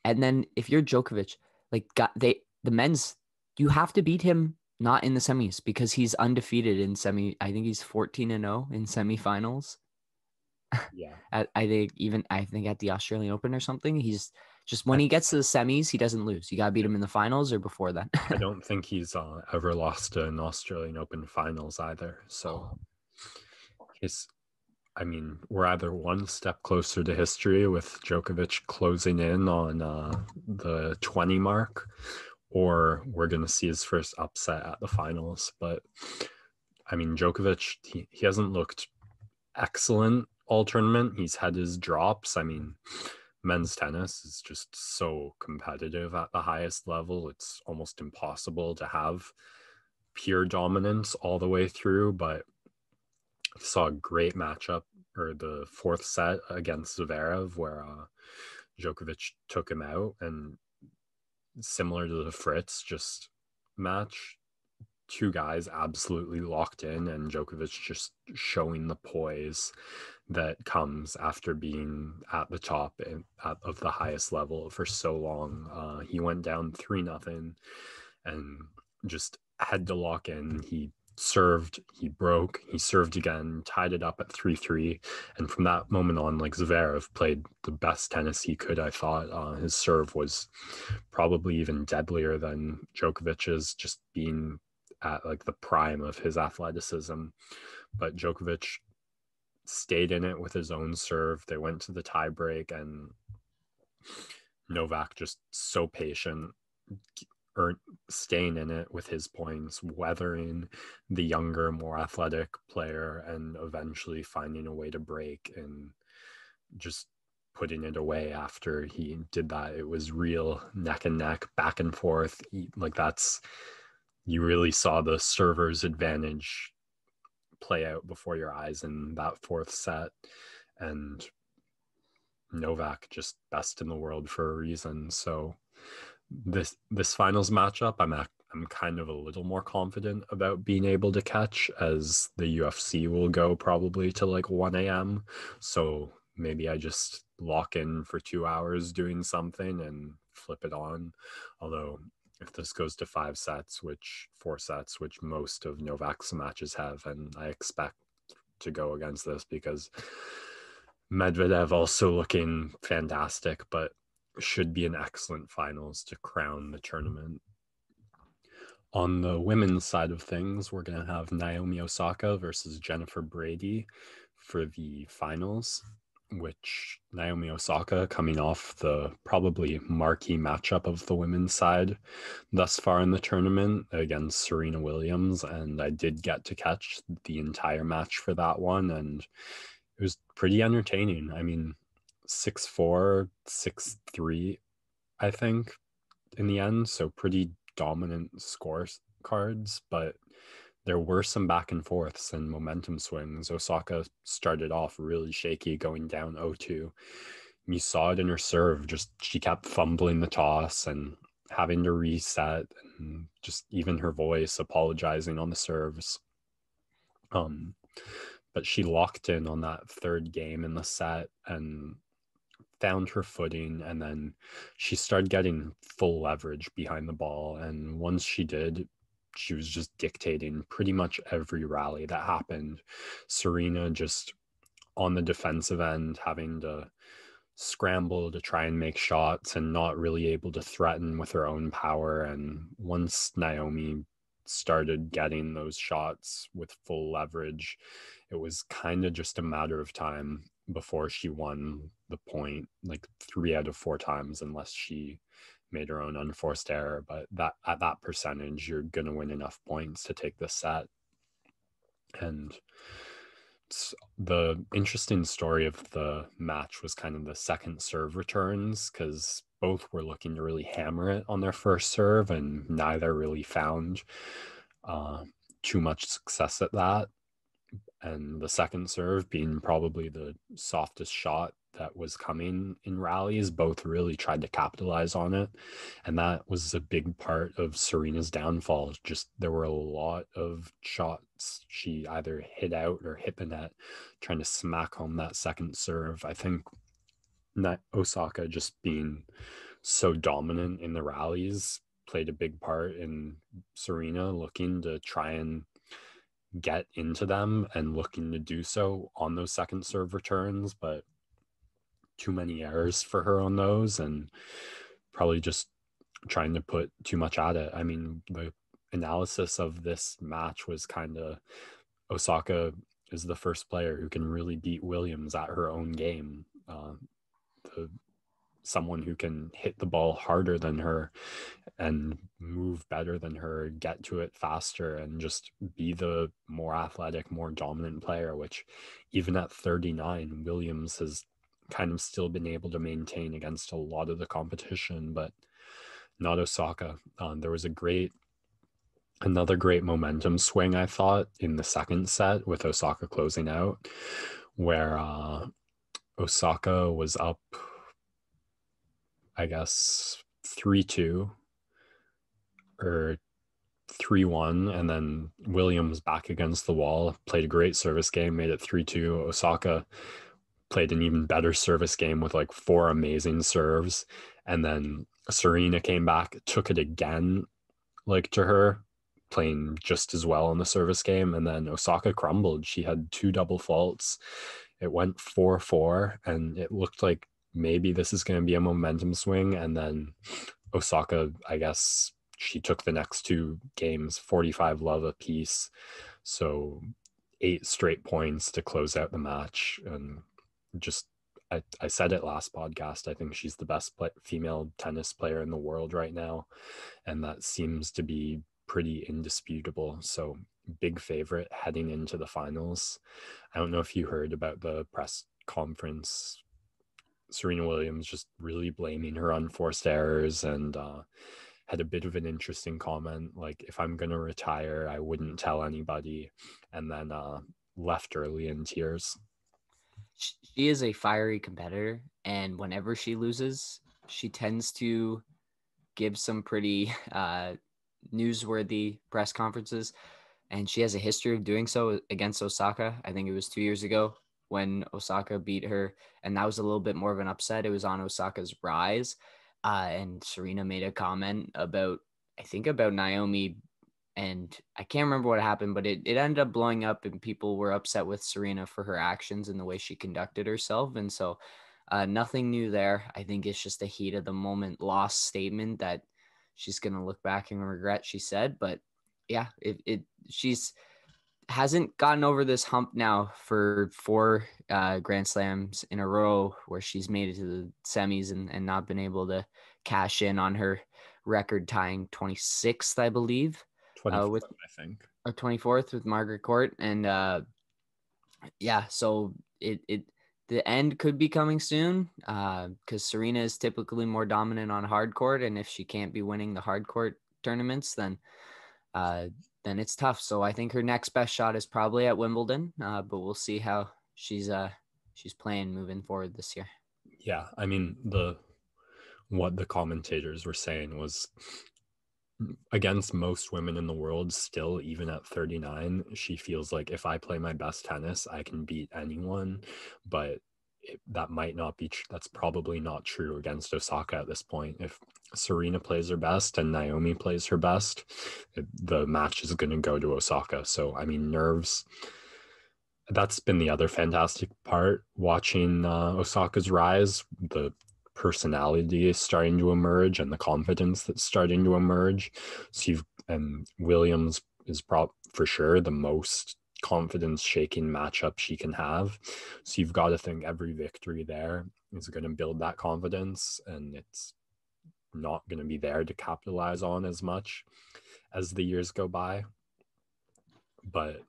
And then if you're Djokovic, the men's, you have to beat him not in the semis because he's undefeated in semi. I think he's 14-0 in semifinals. Yeah. I think at the Australian Open or something, he's just when he gets to the semis, he doesn't lose. You got to beat him in the finals or before that. I don't think he's ever lost an Australian Open finals either. So we're either one step closer to history with Djokovic closing in on the 20 mark, or we're going to see his first upset at the finals. But Djokovic, he hasn't looked excellent all tournament. He's had his drops. Men's tennis is just so competitive at the highest level. It's almost impossible to have pure dominance all the way through, but I saw a great matchup, or the fourth set against Zverev, where Djokovic took him out, and similar to the Fritz just match, two guys absolutely locked in, and Djokovic just showing the poise that comes after being at the top of the highest level for so long. He went down 3-0 and just had to lock in. He served, he broke, he served again, tied it up at 3-3. And from that moment on, Zverev played the best tennis he could, I thought. His serve was probably even deadlier than Djokovic's, just being at the prime of his athleticism. But Djokovic stayed in it with his own serve. They went to the tie break, and Novak just so patient, staying in it with his points, weathering the younger, more athletic player, and eventually finding a way to break and just putting it away after he did that. It was real neck and neck, back and forth. You really saw the server's advantage play out before your eyes in that fourth set. And Novak just best in the world for a reason. So this finals matchup, I'm kind of a little more confident about being able to catch, as the UFC will go probably to like 1 a.m. So maybe I just lock in for 2 hours doing something and flip it on. Although if this goes to 4 sets, which most of Novak's matches have, and I expect to go against this because Medvedev also looking fantastic, but should be an excellent finals to crown the tournament. On the women's side of things, we're going to have Naomi Osaka versus Jennifer Brady for the finals, which Naomi Osaka coming off the probably marquee matchup of the women's side thus far in the tournament against Serena Williams. And I did get to catch the entire match for that one, and it was pretty entertaining. I mean, 6-4, 6-3, I think, in the end. So pretty dominant score cards, but there were some back and forths and momentum swings. Osaka started off really shaky, going down 0-2. You saw it in her serve. Just she kept fumbling the toss and having to reset, and just even her voice apologizing on the serves. But she locked in on that third game in the set and found her footing, and then she started getting full leverage behind the ball. And once she did, she was just dictating pretty much every rally that happened. Serena just on the defensive end, having to scramble to try and make shots and not really able to threaten with her own power. And once Naomi started getting those shots with full leverage, it was kind of just a matter of time before she won the point, like 3 out of 4 times, unless she made her own unforced error. But that at that percentage, you're gonna win enough points to take the set. And the interesting story of the match was kind of the second serve returns, because both were looking to really hammer it on their first serve, and neither really found too much success at that. And the second serve being probably the softest shot that was coming in rallies, both really tried to capitalize on it. And that was a big part of Serena's downfall. Just there were a lot of shots she either hit out or hit the net, trying to smack home that second serve. I think Osaka just being so dominant in the rallies played a big part in Serena looking to try and get into them and looking to do so on those second serve returns, but too many errors for her on those, and probably just trying to put too much at it. I mean, the analysis of this match was kind of Osaka is the first player who can really beat Williams at her own game. Someone who can hit the ball harder than her and move better than her, get to it faster, and just be the more athletic, more dominant player, which even at 39, Williams has kind of still been able to maintain against a lot of the competition, but not Osaka. There was another great momentum swing, I thought, in the second set with Osaka closing out, where Osaka was up, I guess, 3-2 or 3-1, and then Williams back against the wall, played a great service game, made it 3-2. Osaka played an even better service game with like 4 amazing serves, and then Serena came back, took it again, like to her, playing just as well in the service game, and then Osaka crumbled. She had 2 double faults. It went 4-4, and it looked like maybe this is going to be a momentum swing, and then Osaka, I guess, she took the next 2 games 45 love apiece, so 8 straight points to close out the match. And just I said it last podcast, I think she's the best female tennis player in the world right now, and that seems to be pretty indisputable. So big favorite heading into the finals. I don't know if you heard about the press conference, Serena Williams just really blaming her unforced errors, and had a bit of an interesting comment, like, if I'm going to retire, I wouldn't tell anybody, and then left early in tears. She is a fiery competitor, and whenever she loses, she tends to gives some pretty newsworthy press conferences, and she has a history of doing so against Osaka. I think it was 2 years ago when Osaka beat her, and that was a little bit more of an upset. It was on Osaka's rise, and Serena made a comment about Naomi, and I can't remember what happened, but it ended up blowing up, and people were upset with Serena for her actions and the way she conducted herself. And so nothing new there. I think it's just a heat of the moment loss statement that she's going to look back and regret, she said. But yeah, she's hasn't gotten over this hump now for 4 Grand Slams in a row where she's made it to the semis and not been able to cash in on her record tying 26th, I believe. 24th, I think. Or 24th with Margaret Court. And yeah, so the end could be coming soon because Serena is typically more dominant on hard court. And if she can't be winning the hard court tournaments, then it's tough. So I think her next best shot is probably at Wimbledon, but we'll see how she's playing moving forward this year. Yeah, I mean, what the commentators were saying was, against most women in the world, still, even at 39, she feels like if I play my best tennis, I can beat anyone. But that might not be that's probably not true against Osaka at this point. If Serena plays her best and Naomi plays her best, the match is going to go to Osaka. So I mean, nerves, that's been the other fantastic part watching Osaka's rise. The personality is starting to emerge and the confidence that's starting to emerge. So Williams is for sure the most confidence shaking matchup she can have. So you've got to think every victory there is going to build that confidence, and it's not going to be there to capitalize on as much as the years go by. But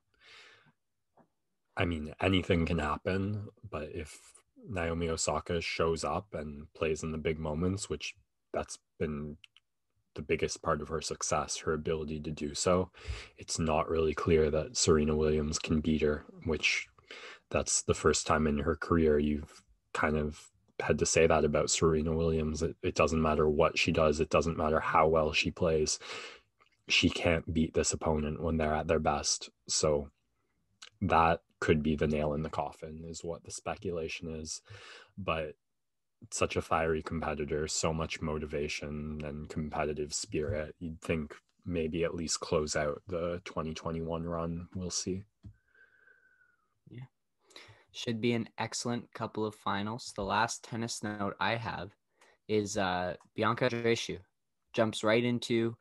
I mean, anything can happen. But if Naomi Osaka shows up and plays in the big moments, which that's been the biggest part of her success, her ability to do so, it's not really clear that Serena Williams can beat her, which that's the first time in her career you've kind of had to say that about Serena Williams. It doesn't matter what she does. It doesn't matter how well she plays. She can't beat this opponent when they're at their best. So that could be the nail in the coffin, is what the speculation is. But such a fiery competitor, so much motivation and competitive spirit. You'd think maybe at least close out the 2021 run. We'll see. Yeah. Should be an excellent couple of finals. The last tennis note I have is Bianca Andreescu jumps right into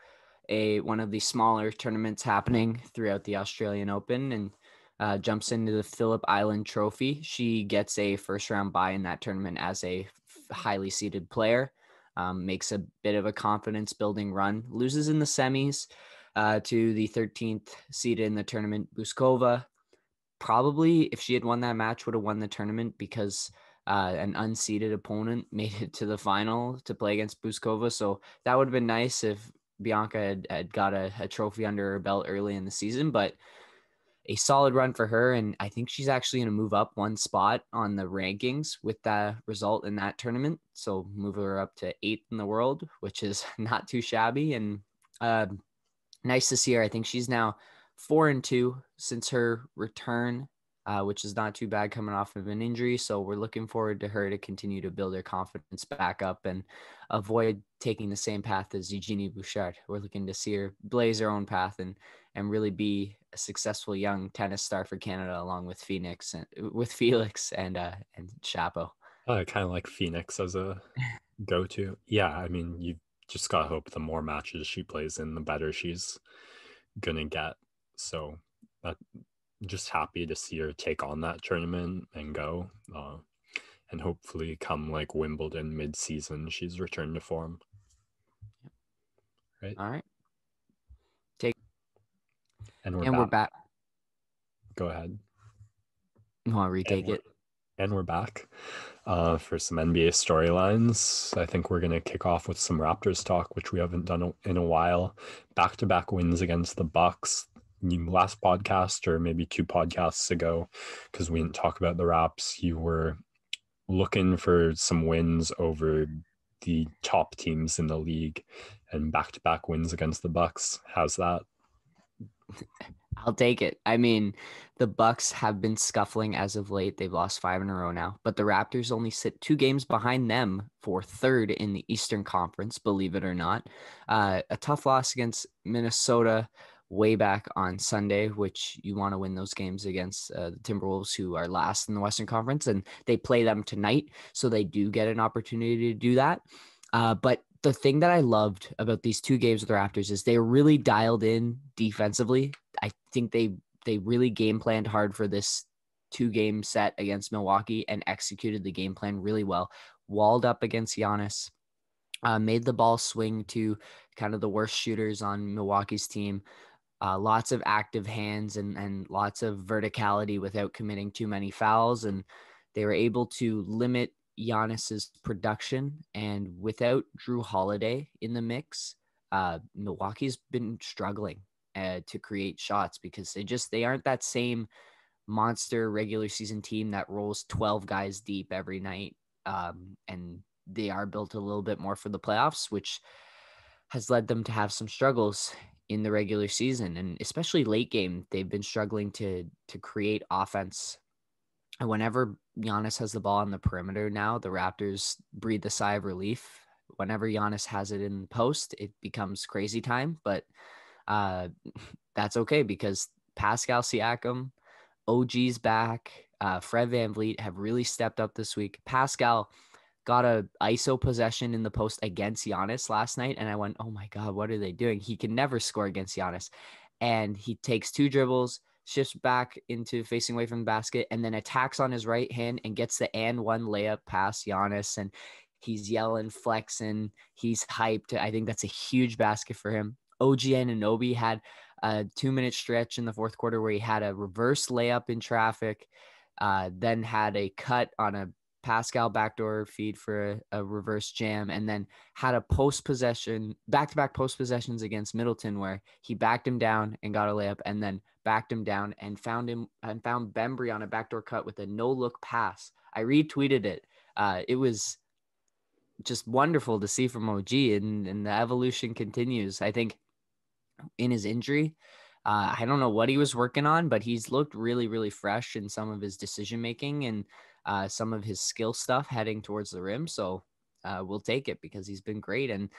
one of the smaller tournaments happening throughout the Australian Open and jumps into the Phillip Island Trophy. She gets a first round bye in that tournament as a highly seeded player, makes a bit of a confidence building run, loses in the semis to the 13th seed in the tournament, Buskova. Probably if she had won that match, would have won the tournament because an unseeded opponent made it to the final to play against Buskova. So that would have been nice if Bianca had got a trophy under her belt early in the season, but a solid run for her. And I think she's actually going to move up one spot on the rankings with that result in that tournament. So move her up to 8th in the world, which is not too shabby. And nice to see her. I think she's now 4-2 since her return, which is not too bad coming off of an injury. So we're looking forward to her to continue to build her confidence back up and avoid taking the same path as Eugenie Bouchard. We're looking to see her blaze her own path and really be a successful young tennis star for Canada, along with Felix and Chapo. I kind of like Phoenix as a go-to. Yeah, I mean, you just gotta hope the more matches she plays in, the better she's gonna get. So just happy to see her take on that tournament and go. And hopefully come like Wimbledon mid-season, she's returned to form. Right. All right. And we're back. Go ahead. You want to retake it? And we're back for some NBA storylines. I think we're going to kick off with some Raptors talk, which we haven't done in a while. Back-to-back wins against the Bucks. Last podcast, or maybe 2 podcasts ago, because we didn't talk about the Raps, you were looking for some wins over the top teams in the league and back-to-back wins against the Bucks. How's that? I'll take it. I mean, the Bucks have been scuffling as of late. They've lost 5 in a row now, but the Raptors only sit 2 games behind them for third in the Eastern Conference, believe it or not. A tough loss against Minnesota way back on Sunday, which you want to win those games against the Timberwolves, who are last in the Western Conference, and they play them tonight, so they do get an opportunity to do that. But the thing that I loved about these 2 games with the Raptors is they're really dialed in defensively. I think they really game planned hard for this 2-game set against Milwaukee and executed the game plan really well. Walled up against Giannis, made the ball swing to kind of the worst shooters on Milwaukee's team. Lots of active hands and lots of verticality without committing too many fouls. And they were able to limit Giannis's production. And without Drew Holiday in the mix, Milwaukee's been struggling to create shots because they aren't that same monster regular season team that rolls 12 guys deep every night. And they are built a little bit more for the playoffs, which has led them to have some struggles in the regular season, and especially late game. They've been struggling to create offense. And whenever Giannis has the ball on the perimeter now, the Raptors breathe a sigh of relief. Whenever Giannis has it in post, it becomes crazy time, but that's okay because Pascal Siakam, OG's back, Fred VanVleet have really stepped up this week. Pascal got a ISO possession in the post against Giannis last night, and I went, oh my God, what are they doing? He can never score against Giannis. And he takes 2 dribbles, shifts back into facing away from the basket, and then attacks on his right hand and gets the and one layup past Giannis. And he's yelling, flexing. He's hyped. I think that's a huge basket for him. OG Anunoby had a 2-minute stretch in the fourth quarter where he had a reverse layup in traffic, then had a cut on a Pascal backdoor feed for a reverse jam, and then had a back-to-back post possessions against Middleton where he backed him down and got a layup, and then backed him down and found Bembry on a backdoor cut with a no-look pass. I retweeted it. It was just wonderful to see from OG, and the evolution continues. I think in his injury, I don't know what he was working on, but he's looked really, really fresh in some of his decision-making and some of his skill stuff heading towards the rim. So we'll take it because he's been great. And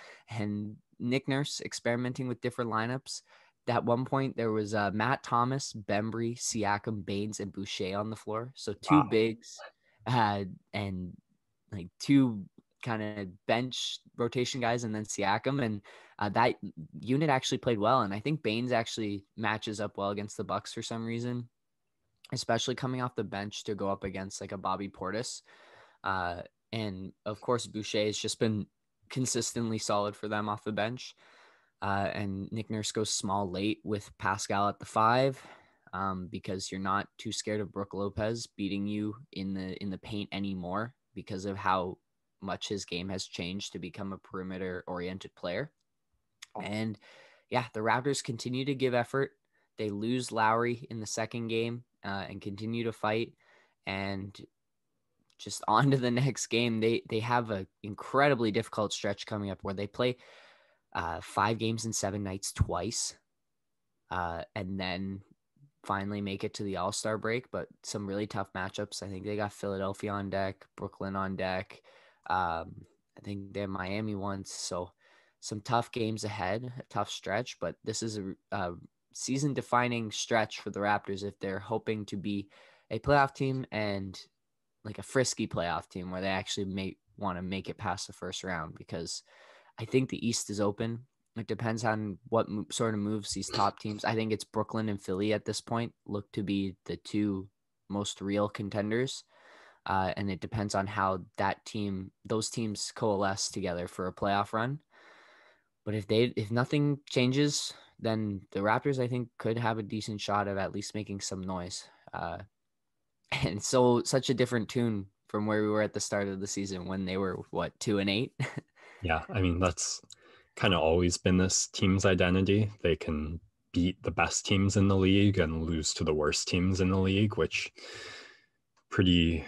Nick Nurse experimenting with different lineups. At one point, there was Matt Thomas, Bembry, Siakam, Baines, and Boucher on the floor. So 2 bigs and like 2 kind of bench rotation guys, and then Siakam. And that unit actually played well. And I think Baines actually matches up well against the Bucks for some reason, especially coming off the bench to go up against like a Bobby Portis. And of course, Boucher has just been consistently solid for them off the bench. And Nick Nurse goes small late with Pascal at the 5 because you're not too scared of Brook Lopez beating you in the paint anymore because of how much his game has changed to become a perimeter oriented player. And yeah, the Raptors continue to give effort. They lose Lowry in the second game and continue to fight. And just on to the next game. They have an incredibly difficult stretch coming up where they play 5 games in 7 nights twice, and then finally make it to the All-Star break. But some really tough matchups. I think they got Philadelphia on deck, Brooklyn on deck. I think they're Miami once. So some tough games ahead, a tough stretch. But this is a season-defining stretch for the Raptors if they're hoping to be a playoff team and like a frisky playoff team where they actually may want to make it past the first round, because I think the East is open. It depends on what sort of moves these top teams. I think it's Brooklyn and Philly at this point look to be the 2 most real contenders. And it depends on how those teams coalesce together for a playoff run. But if nothing changes, then the Raptors, I think, could have a decent shot of at least making some noise. And such a different tune from where we were at the start of the season when they were 2-8. Yeah, I mean, that's kind of always been this team's identity. They can beat the best teams in the league and lose to the worst teams in the league, which pretty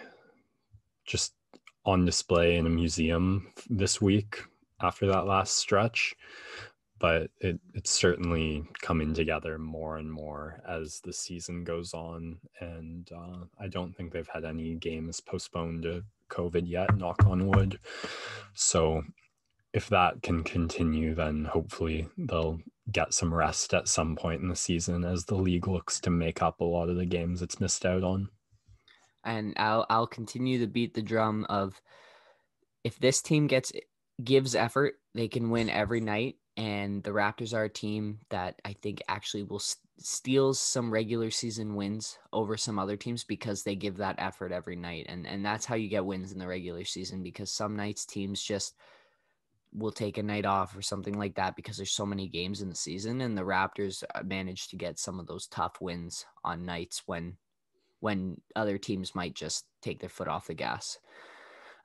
just on display in a museum this week after that last stretch. But it's certainly coming together more and more as the season goes on. And I don't think they've had any games postponed to COVID yet, knock on wood. So if that can continue, then hopefully they'll get some rest at some point in the season as the league looks to make up a lot of the games it's missed out on. And I'll continue to beat the drum of, if this team gives effort, they can win every night. And the Raptors are a team that I think actually will steal some regular season wins over some other teams because they give that effort every night. And that's how you get wins in the regular season, because some nights teams just will take a night off or something like that because there's so many games in the season. And the Raptors managed to get some of those tough wins on nights when other teams might just take their foot off the gas.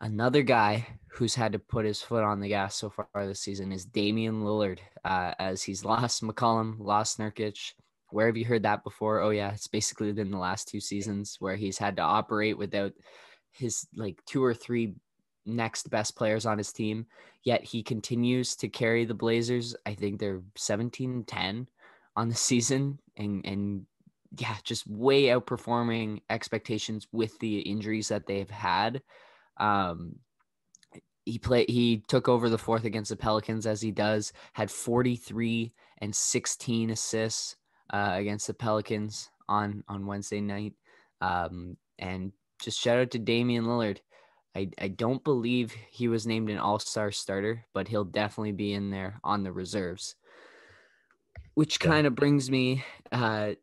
Another guy who's had to put his foot on the gas so far this season is Damien Lillard, as he's lost McCollum, lost Nurkic. Where have you heard that before? Oh, yeah, it's basically been the last 2 seasons where he's had to operate without his 2 or 3 next best players on his team, yet he continues to carry the Blazers. I think they're 17-10 on the season, and yeah, just way outperforming expectations with the injuries that they've had. He took over the fourth against the Pelicans, as he does, had 43 and 16 assists against the Pelicans on Wednesday night. And just shout out to Damian Lillard. I don't believe he was named an all-star starter, but he'll definitely be in there on the reserves. Which kind of brings me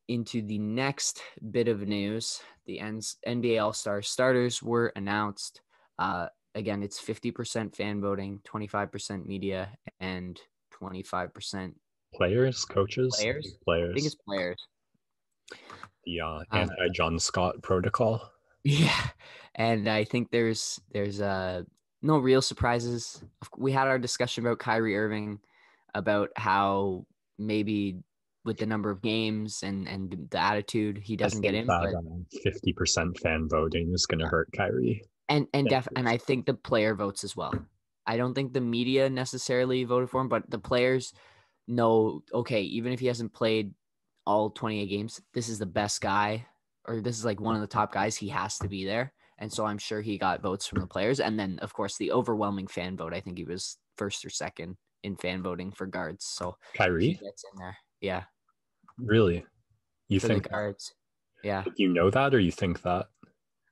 into the next bit of news. The NBA All-Star starters were announced. Again, it's 50% fan voting, 25% media, and 25% players, coaches, players. players. I think it's players. The anti-John Scott protocol. Yeah, and I think there's no real surprises. We had our discussion about Kyrie Irving, about how maybe with the number of games and the attitude, he doesn't get in. But 50% fan voting is going to hurt Kyrie. And I think the player votes as well. I don't think the media necessarily voted for him, but the players know, okay, even if he hasn't played all 28 games, this is the best guy, or this is one of the top guys. He has to be there. And so I'm sure he got votes from the players. And then, of course, the overwhelming fan vote. I think he was first or second in fan voting for guards. So Kyrie he gets in there. Yeah. Really? You for think the guards? Yeah. You know that, or you think that?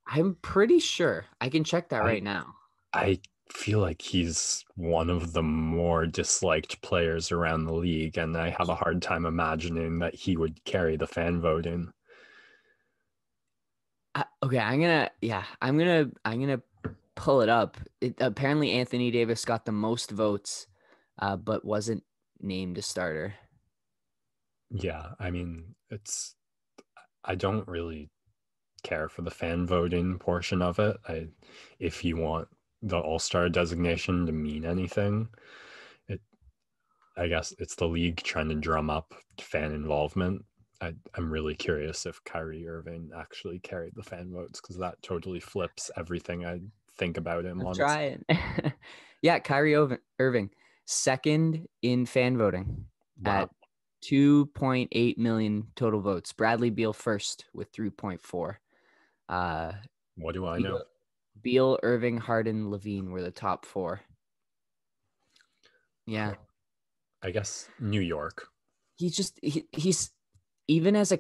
I'm pretty sure. I can check that right now. I feel like he's one of the more disliked players around the league, and I have a hard time imagining that he would carry the fan voting. Okay, I'm gonna pull it up. Apparently Anthony Davis got the most votes, but wasn't named a starter. Yeah, I mean, I don't really care for the fan voting portion of it. If you want the all-star designation to mean anything, I guess it's the league trying to drum up fan involvement. I'm really curious if Kyrie Irving actually carried the fan votes, because that totally flips everything I think about him. Let's try it. Yeah, Kyrie Irving, second in fan voting at 2.8 million total votes. Bradley Beal first with 3.4. What do I know? Beal, Irving, Harden, Levine were the top 4. Yeah. I guess New York. He's even as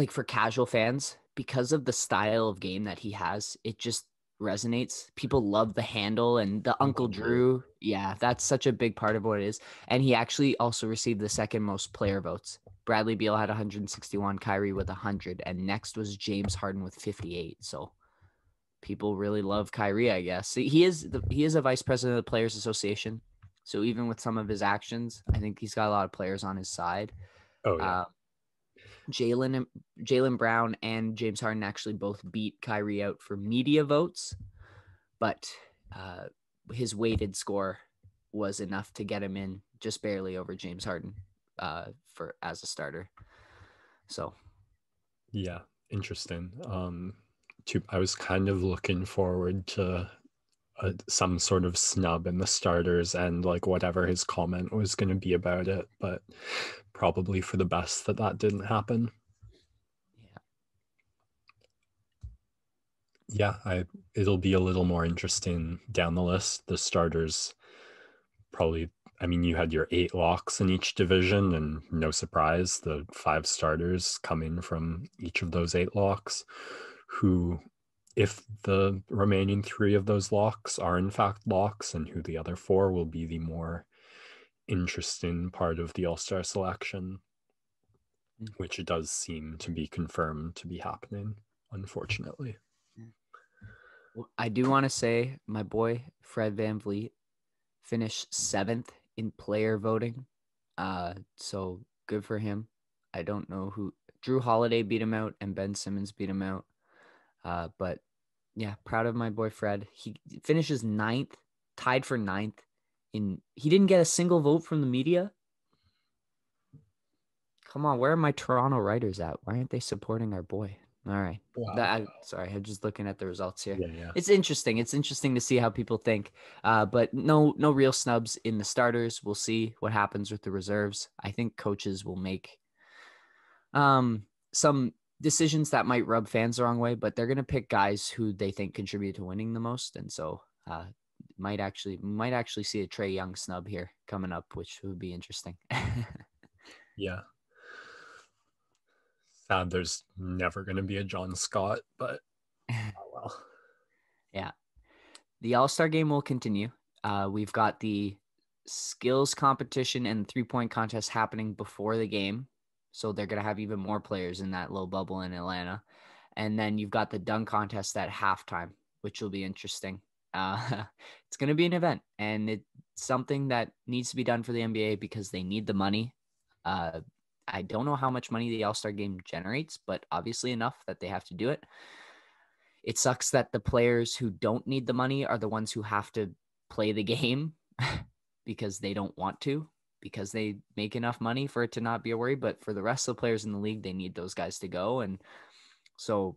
for casual fans, because of the style of game that he has, it just resonates. People love the handle and the Uncle Drew. Yeah, that's such a big part of what it is. And he actually also received the second most player votes. Bradley Beal had 161, Kyrie with 100, and next was James Harden with 58. So people really love Kyrie, I guess. He is a vice president of the Players Association. So even with some of his actions, I think he's got a lot of players on his side. Oh, yeah. Jaylen Brown and James Harden actually both beat Kyrie out for media votes, but his weighted score was enough to get him in just barely over James Harden as a starter. So, yeah, interesting. I was kind of looking forward to some sort of snub in the starters and like whatever his comment was going to be about it, but probably for the best that didn't happen. It'll be a little more interesting down the list. The starters probably, I mean, you had your 8 locks in each division, and no surprise, the 5 starters coming from each of those 8 locks, who, if the remaining 3 of those locks are in fact locks, and who the other 4 will be the more interesting part of the All-Star selection, which it does seem to be confirmed to be happening, unfortunately. I do want to say my boy Fred VanVleet finished 7th in player voting. So good for him. I don't know who. Drew Holiday beat him out and Ben Simmons beat him out. But yeah, proud of my boy Fred. He finishes 9th, tied for 9th. He didn't get a single vote from the media. Come on, where are my Toronto writers at? Why aren't they supporting our boy? All right. Wow. Sorry, I'm just looking at the results here. Yeah. It's interesting. It's interesting to see how people think. But no real snubs in the starters. We'll see what happens with the reserves. I think coaches will make some decisions that might rub fans the wrong way, but they're gonna pick guys who they think contribute to winning the most. And so might actually see a Trae Young snub here coming up, which would be interesting. Yeah. Sad there's never going to be a John Scott, but oh well. Yeah. The All-Star game will continue. We've got the skills competition and 3-point contest happening before the game. So they're going to have even more players in that little bubble in Atlanta. And then you've got the dunk contest at halftime, which will be interesting. It's going to be an event, and it's something that needs to be done for the NBA because they need the money. I don't know how much money the All-Star game generates, but obviously enough that they have to do it. It sucks that the players who don't need the money are the ones who have to play the game because they don't want to, because they make enough money for it to not be a worry. But for the rest of the players in the league, they need those guys to go. And so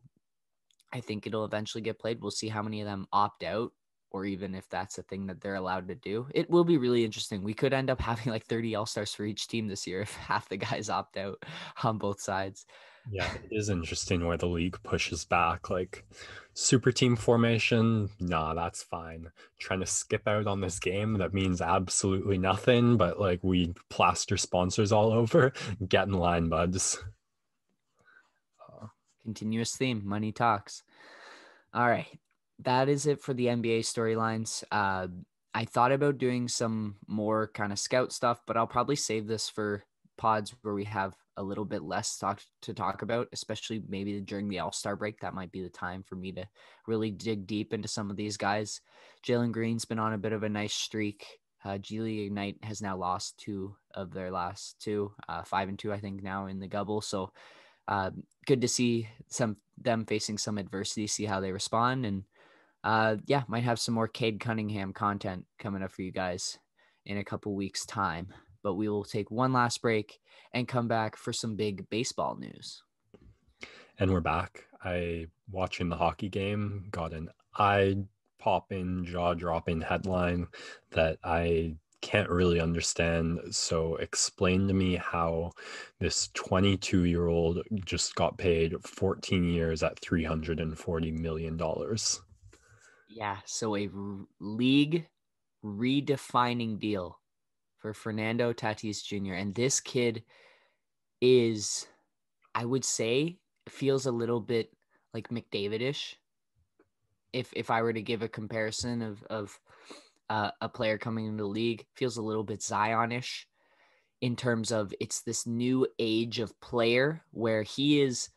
I think it'll eventually get played. We'll see how many of them opt out, or even if that's a thing that they're allowed to do. It will be really interesting. We could end up having like 30 All-Stars for each team this year if half the guys opt out on both sides. Yeah, it is interesting where the league pushes back. Like super team formation, nah, that's fine. Trying to skip out on this game, that means absolutely nothing, but like we plaster sponsors all over. Get in line, buds. Continuous theme, money talks. All right. That is it for the NBA storylines. I thought about doing some more kind of scout stuff, but I'll probably save this for pods where we have a little bit less to talk about, especially maybe during the All-Star break. That might be the time for me to really dig deep into some of these guys. Jalen Green's been on a bit of a nice streak. G League Ignite has now lost 2 of their last 2, 5-2, I think now in the Gubble. So good to see them facing some adversity, see how they respond. And might have some more Cade Cunningham content coming up for you guys in a couple weeks' time. But we will take one last break and come back for some big baseball news. And we're back. I, watching the hockey game, got an eye-popping, jaw-dropping headline that I can't really understand. So explain to me how this 22-year-old just got paid 14 years at $340 million. Yeah, so a league redefining deal for Fernando Tatis Jr. And this kid is, I would say, feels a little bit like McDavid-ish. If I were to give a comparison of a player coming into the league, feels a little bit Zion-ish in terms of it's this new age of player where he is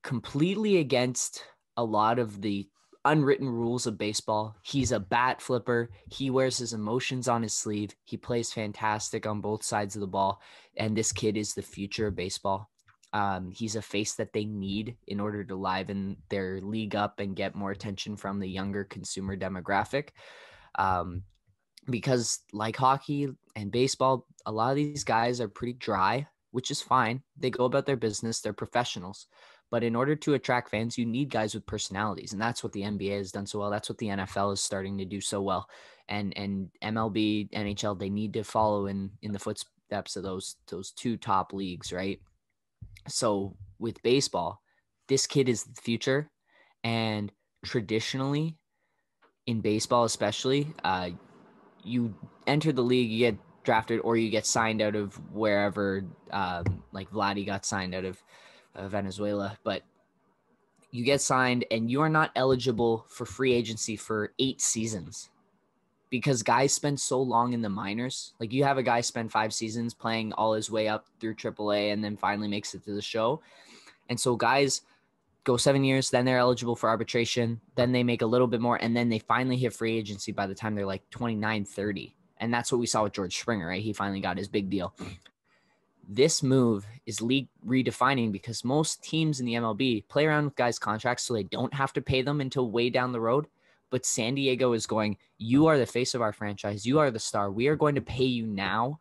completely against a lot of the unwritten rules of baseball. He's a bat flipper. He wears his emotions on his sleeve. He plays fantastic on both sides of the ball. And this kid is the future of baseball. He's a face that they need in order to liven their league up and get more attention from the younger consumer demographic. Because like hockey and baseball, a lot of these guys are pretty dry. which is fine. They go about their business. They're professionals. But in order to attract fans, you need guys with personalities. And that's what the NBA has done so well. That's what the NFL is starting to do so well. And MLB, NHL, they need to follow in the footsteps of those two top leagues, right? So with baseball, this kid is the future. And traditionally, in baseball especially, you enter the league, you get drafted, or you get signed out of wherever, like Vladdy got signed out of Venezuela. But you get signed and you are not eligible for free agency for 8 seasons because guys spend so long in the minors. Like you have a guy spend 5 seasons playing all his way up through AAA and then finally makes it to the show. And so guys go 7 years, then they're eligible for arbitration, then they make a little bit more, and then they finally hit free agency by the time they're like 29, 30. And that's what we saw with George Springer, right? He finally got his big deal. This move is league redefining because most teams in the MLB play around with guys' contracts so they don't have to pay them until way down the road. But San Diego is going, you are the face of our franchise. You are the star. We are going to pay you now,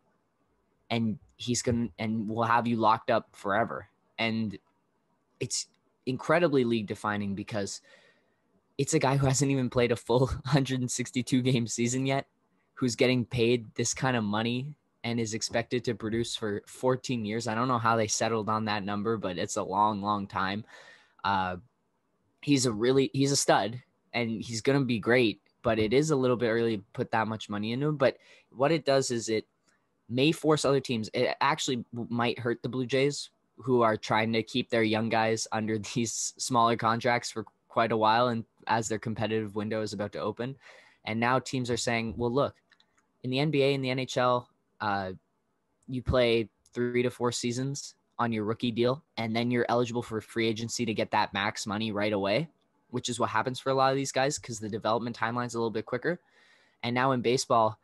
and we'll have you locked up forever. And it's incredibly league defining because it's a guy who hasn't even played a full 162 game season yet, who's getting paid this kind of money and is expected to produce for 14 years. I don't know how they settled on that number, but it's a long, long time. He's a stud and he's going to be great, but it is a little bit early to put that much money into him. But what it does is it may force other teams. It actually might hurt the Blue Jays, who are trying to keep their young guys under these smaller contracts for quite a while. And as their competitive window is about to open, and now teams are saying, well, look, in the NBA and the NHL, you play 3 to 4 seasons on your rookie deal, and then you're eligible for free agency to get that max money right away, which is what happens for a lot of these guys because the development timeline is a little bit quicker. And now in baseball,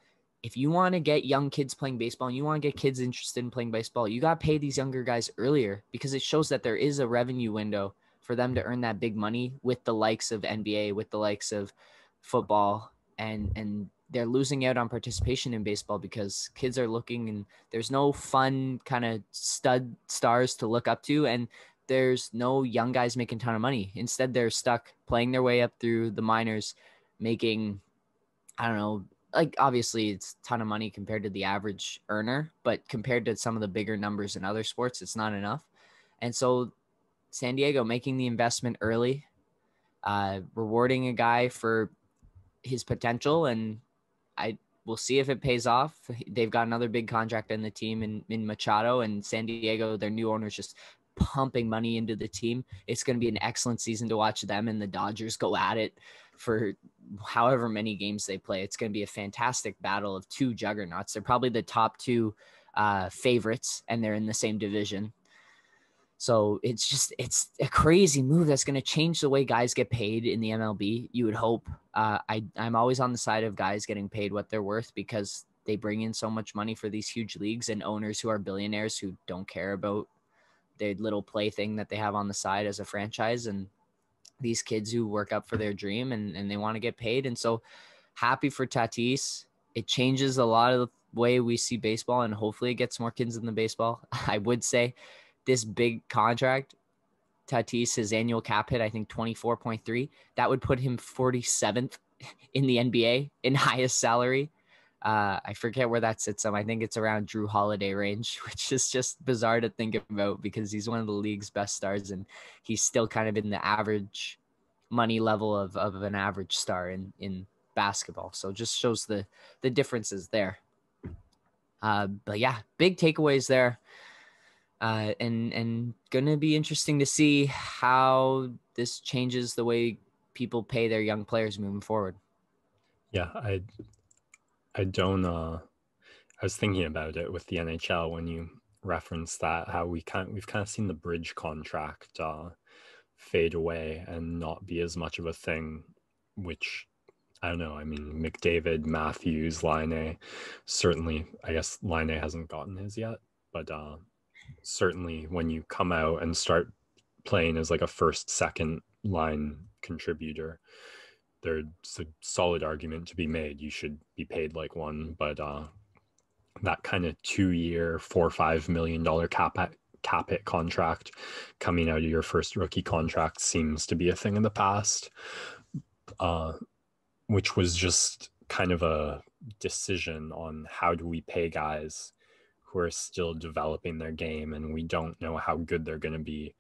if you want to get young kids playing baseball and you want to get kids interested in playing baseball, you got to pay these younger guys earlier because it shows that there is a revenue window for them to earn that big money with the likes of NBA, with the likes of football, and they're losing out on participation in baseball because kids are looking and there's no fun kind of stud stars to look up to. And there's no young guys making a ton of money. Instead, they're stuck playing their way up through the minors, making, I don't know, like obviously it's a ton of money compared to the average earner, but compared to some of the bigger numbers in other sports, it's not enough. And so San Diego making the investment early, rewarding a guy for his potential, and we'll see if it pays off. They've got another big contract in the team in Machado, and San Diego, their new owner's just pumping money into the team. It's going to be an excellent season to watch them and the Dodgers go at it for however many games they play. It's going to be a fantastic battle of two juggernauts. They're probably the top two favorites, and they're in the same division. So it's a crazy move that's going to change the way guys get paid in the MLB. You would hope. I'm always on the side of guys getting paid what they're worth because they bring in so much money for these huge leagues, and owners who are billionaires who don't care about their little play thing that they have on the side as a franchise, and these kids who work up for their dream and they want to get paid. And so happy for Tatis. It changes a lot of the way we see baseball, and hopefully it gets more kids in the baseball. I would say this big contract, Tatis, his annual cap hit, I think 24.3, that would put him 47th in the NBA in highest salary. I forget where that sits him. I think it's around Drew Holiday range, which is just bizarre to think about because he's one of the league's best stars and he's still kind of in the average money level of an average star in basketball. So just shows the differences there. But yeah, big takeaways there. And gonna be interesting to see how this changes the way people pay their young players moving forward. Yeah, I don't I was thinking about it with the NHL when you referenced that, how we've kind of seen the bridge contract fade away and not be as much of a thing, which I don't know. I mean, McDavid, Matthews, Laine, certainly, I guess Laine hasn't gotten his yet, but certainly when you come out and start playing as like a first, second line contributor, there's a solid argument to be made. You should be paid like one, but that kind of 2-year, $4 or $5 million cap hit contract coming out of your first rookie contract seems to be a thing of the past, which was just kind of a decision on how do we pay guys who are still developing their game and we don't know how good they're going to be,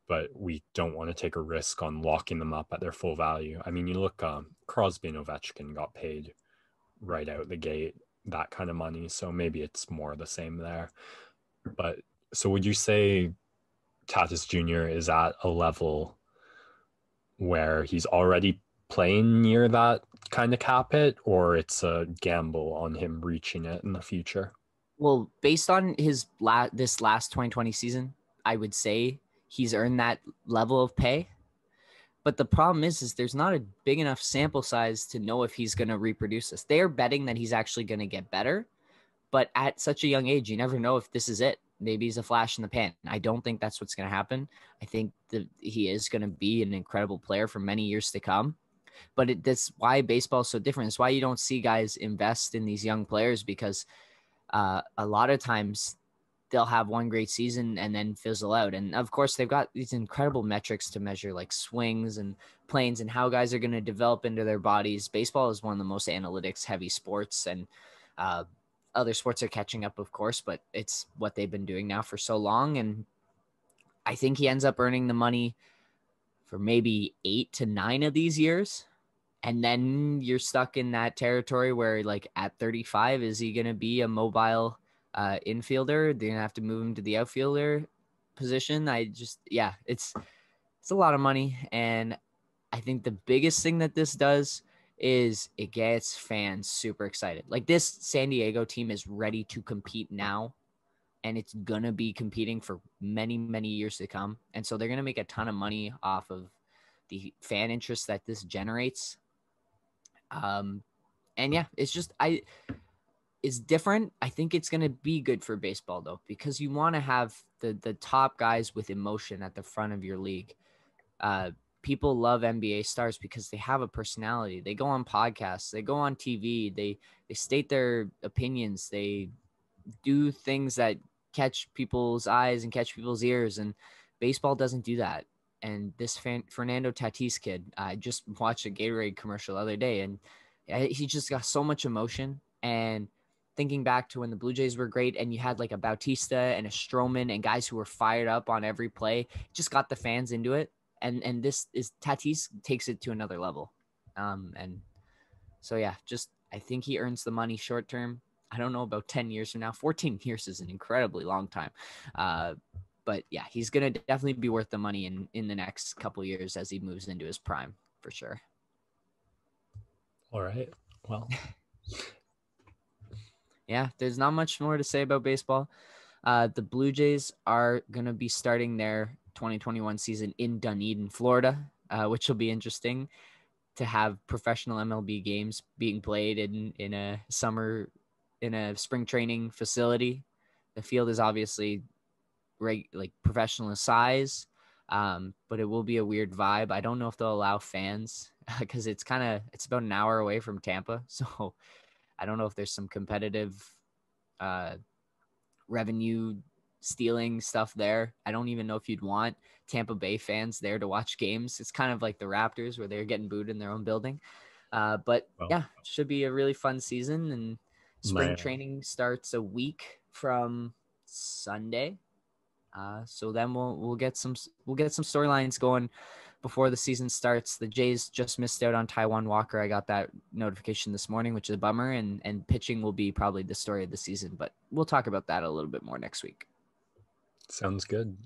but we don't want to take a risk on locking them up at their full value. I mean, you look, Crosby and Ovechkin got paid right out the gate, that kind of money. So maybe it's more the same there. But so would you say Tatis Jr. is at a level where he's already playing near that kind of cap hit, or it's a gamble on him reaching it in the future? Well, based on his this last 2020 season, I would say he's earned that level of pay. But the problem is there's not a big enough sample size to know if he's going to reproduce this. They are betting that he's actually going to get better. But at such a young age, you never know if this is it. Maybe he's a flash in the pan. I don't think that's what's going to happen. I think that he is going to be an incredible player for many years to come. But that's why baseball is so different. It's why you don't see guys invest in these young players, because a lot of times they'll have one great season and then fizzle out. And of course, they've got these incredible metrics to measure, like swings and planes and how guys are going to develop into their bodies. Baseball is one of the most analytics heavy sports, and other sports are catching up, of course, but it's what they've been doing now for so long. And I think he ends up earning the money for maybe 8 to 9 of these years. And then you're stuck in that territory where, like, at 35, is he going to be a mobile infielder? They're going to have to move him to the outfielder position. It's a lot of money. And I think the biggest thing that this does is it gets fans super excited. Like, this San Diego team is ready to compete now, and it's going to be competing for many, many years to come. And so they're going to make a ton of money off of the fan interest that this generates. And yeah, it's different. I think it's going to be good for baseball, though, because you want to have the top guys with emotion at the front of your league. People love NBA stars because they have a personality. They go on podcasts, they go on TV, they state their opinions, they do things that catch people's eyes and catch people's ears, and baseball doesn't do that. And this Fernando Tatis kid, I just watched a Gatorade commercial the other day, and he just got so much emotion. And thinking back to when the Blue Jays were great and you had like a Bautista and a Stroman and guys who were fired up on every play, just got the fans into it. And this is Tatis takes it to another level. And so, yeah, just I think he earns the money short term. I don't know about 10 years from now. 14 years is an incredibly long time. But yeah, he's going to definitely be worth the money in the next couple of years as he moves into his prime, for sure. All right. Well, yeah, there's not much more to say about baseball. The Blue Jays are going to be starting their 2021 season in Dunedin, Florida, which will be interesting to have professional MLB games being played in a spring training facility. The field is obviously like professional size, but it will be a weird vibe. I don't know if they'll allow fans because it's about an hour away from Tampa. So I don't know if there's some competitive revenue stealing stuff there. I don't even know if you'd want Tampa Bay fans there to watch games. It's kind of like the Raptors where they're getting booed in their own building. But yeah, should be a really fun season. And spring training starts a week from Sunday. So then we'll get some storylines going before the season starts. The Jays just missed out on Taijuan Walker. I got that notification this morning, which is a bummer. And pitching will be probably the story of the season, but we'll talk about that a little bit more next week. Sounds good.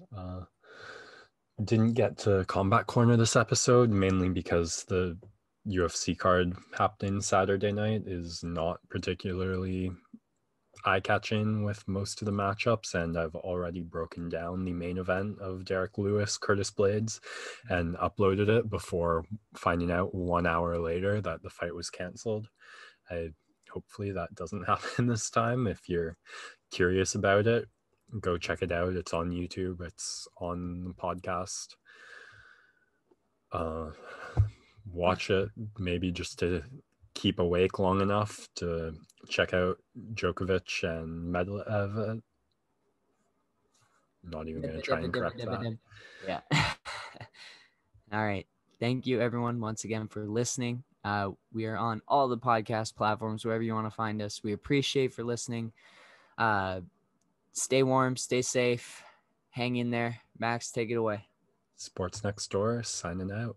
Didn't get to Combat Corner this episode, mainly because the UFC card happening Saturday night is not particularly eye-catching with most of the matchups, and I've already broken down the main event of Derek Lewis, Curtis Blades, and uploaded it before finding out 1 hour later that the fight was canceled. Hopefully that doesn't happen this time. If you're curious about it, go check it out. It's on YouTube. It's on the podcast. Watch it, maybe just to keep awake long enough to check out Djokovic and Medvedev. Not even going to try and correct that. Yeah. All right. Thank you, everyone, once again for listening. We are on all the podcast platforms, wherever you want to find us. We appreciate for listening. Stay warm, stay safe, hang in there. Max, take it away. Sports Next Door signing out.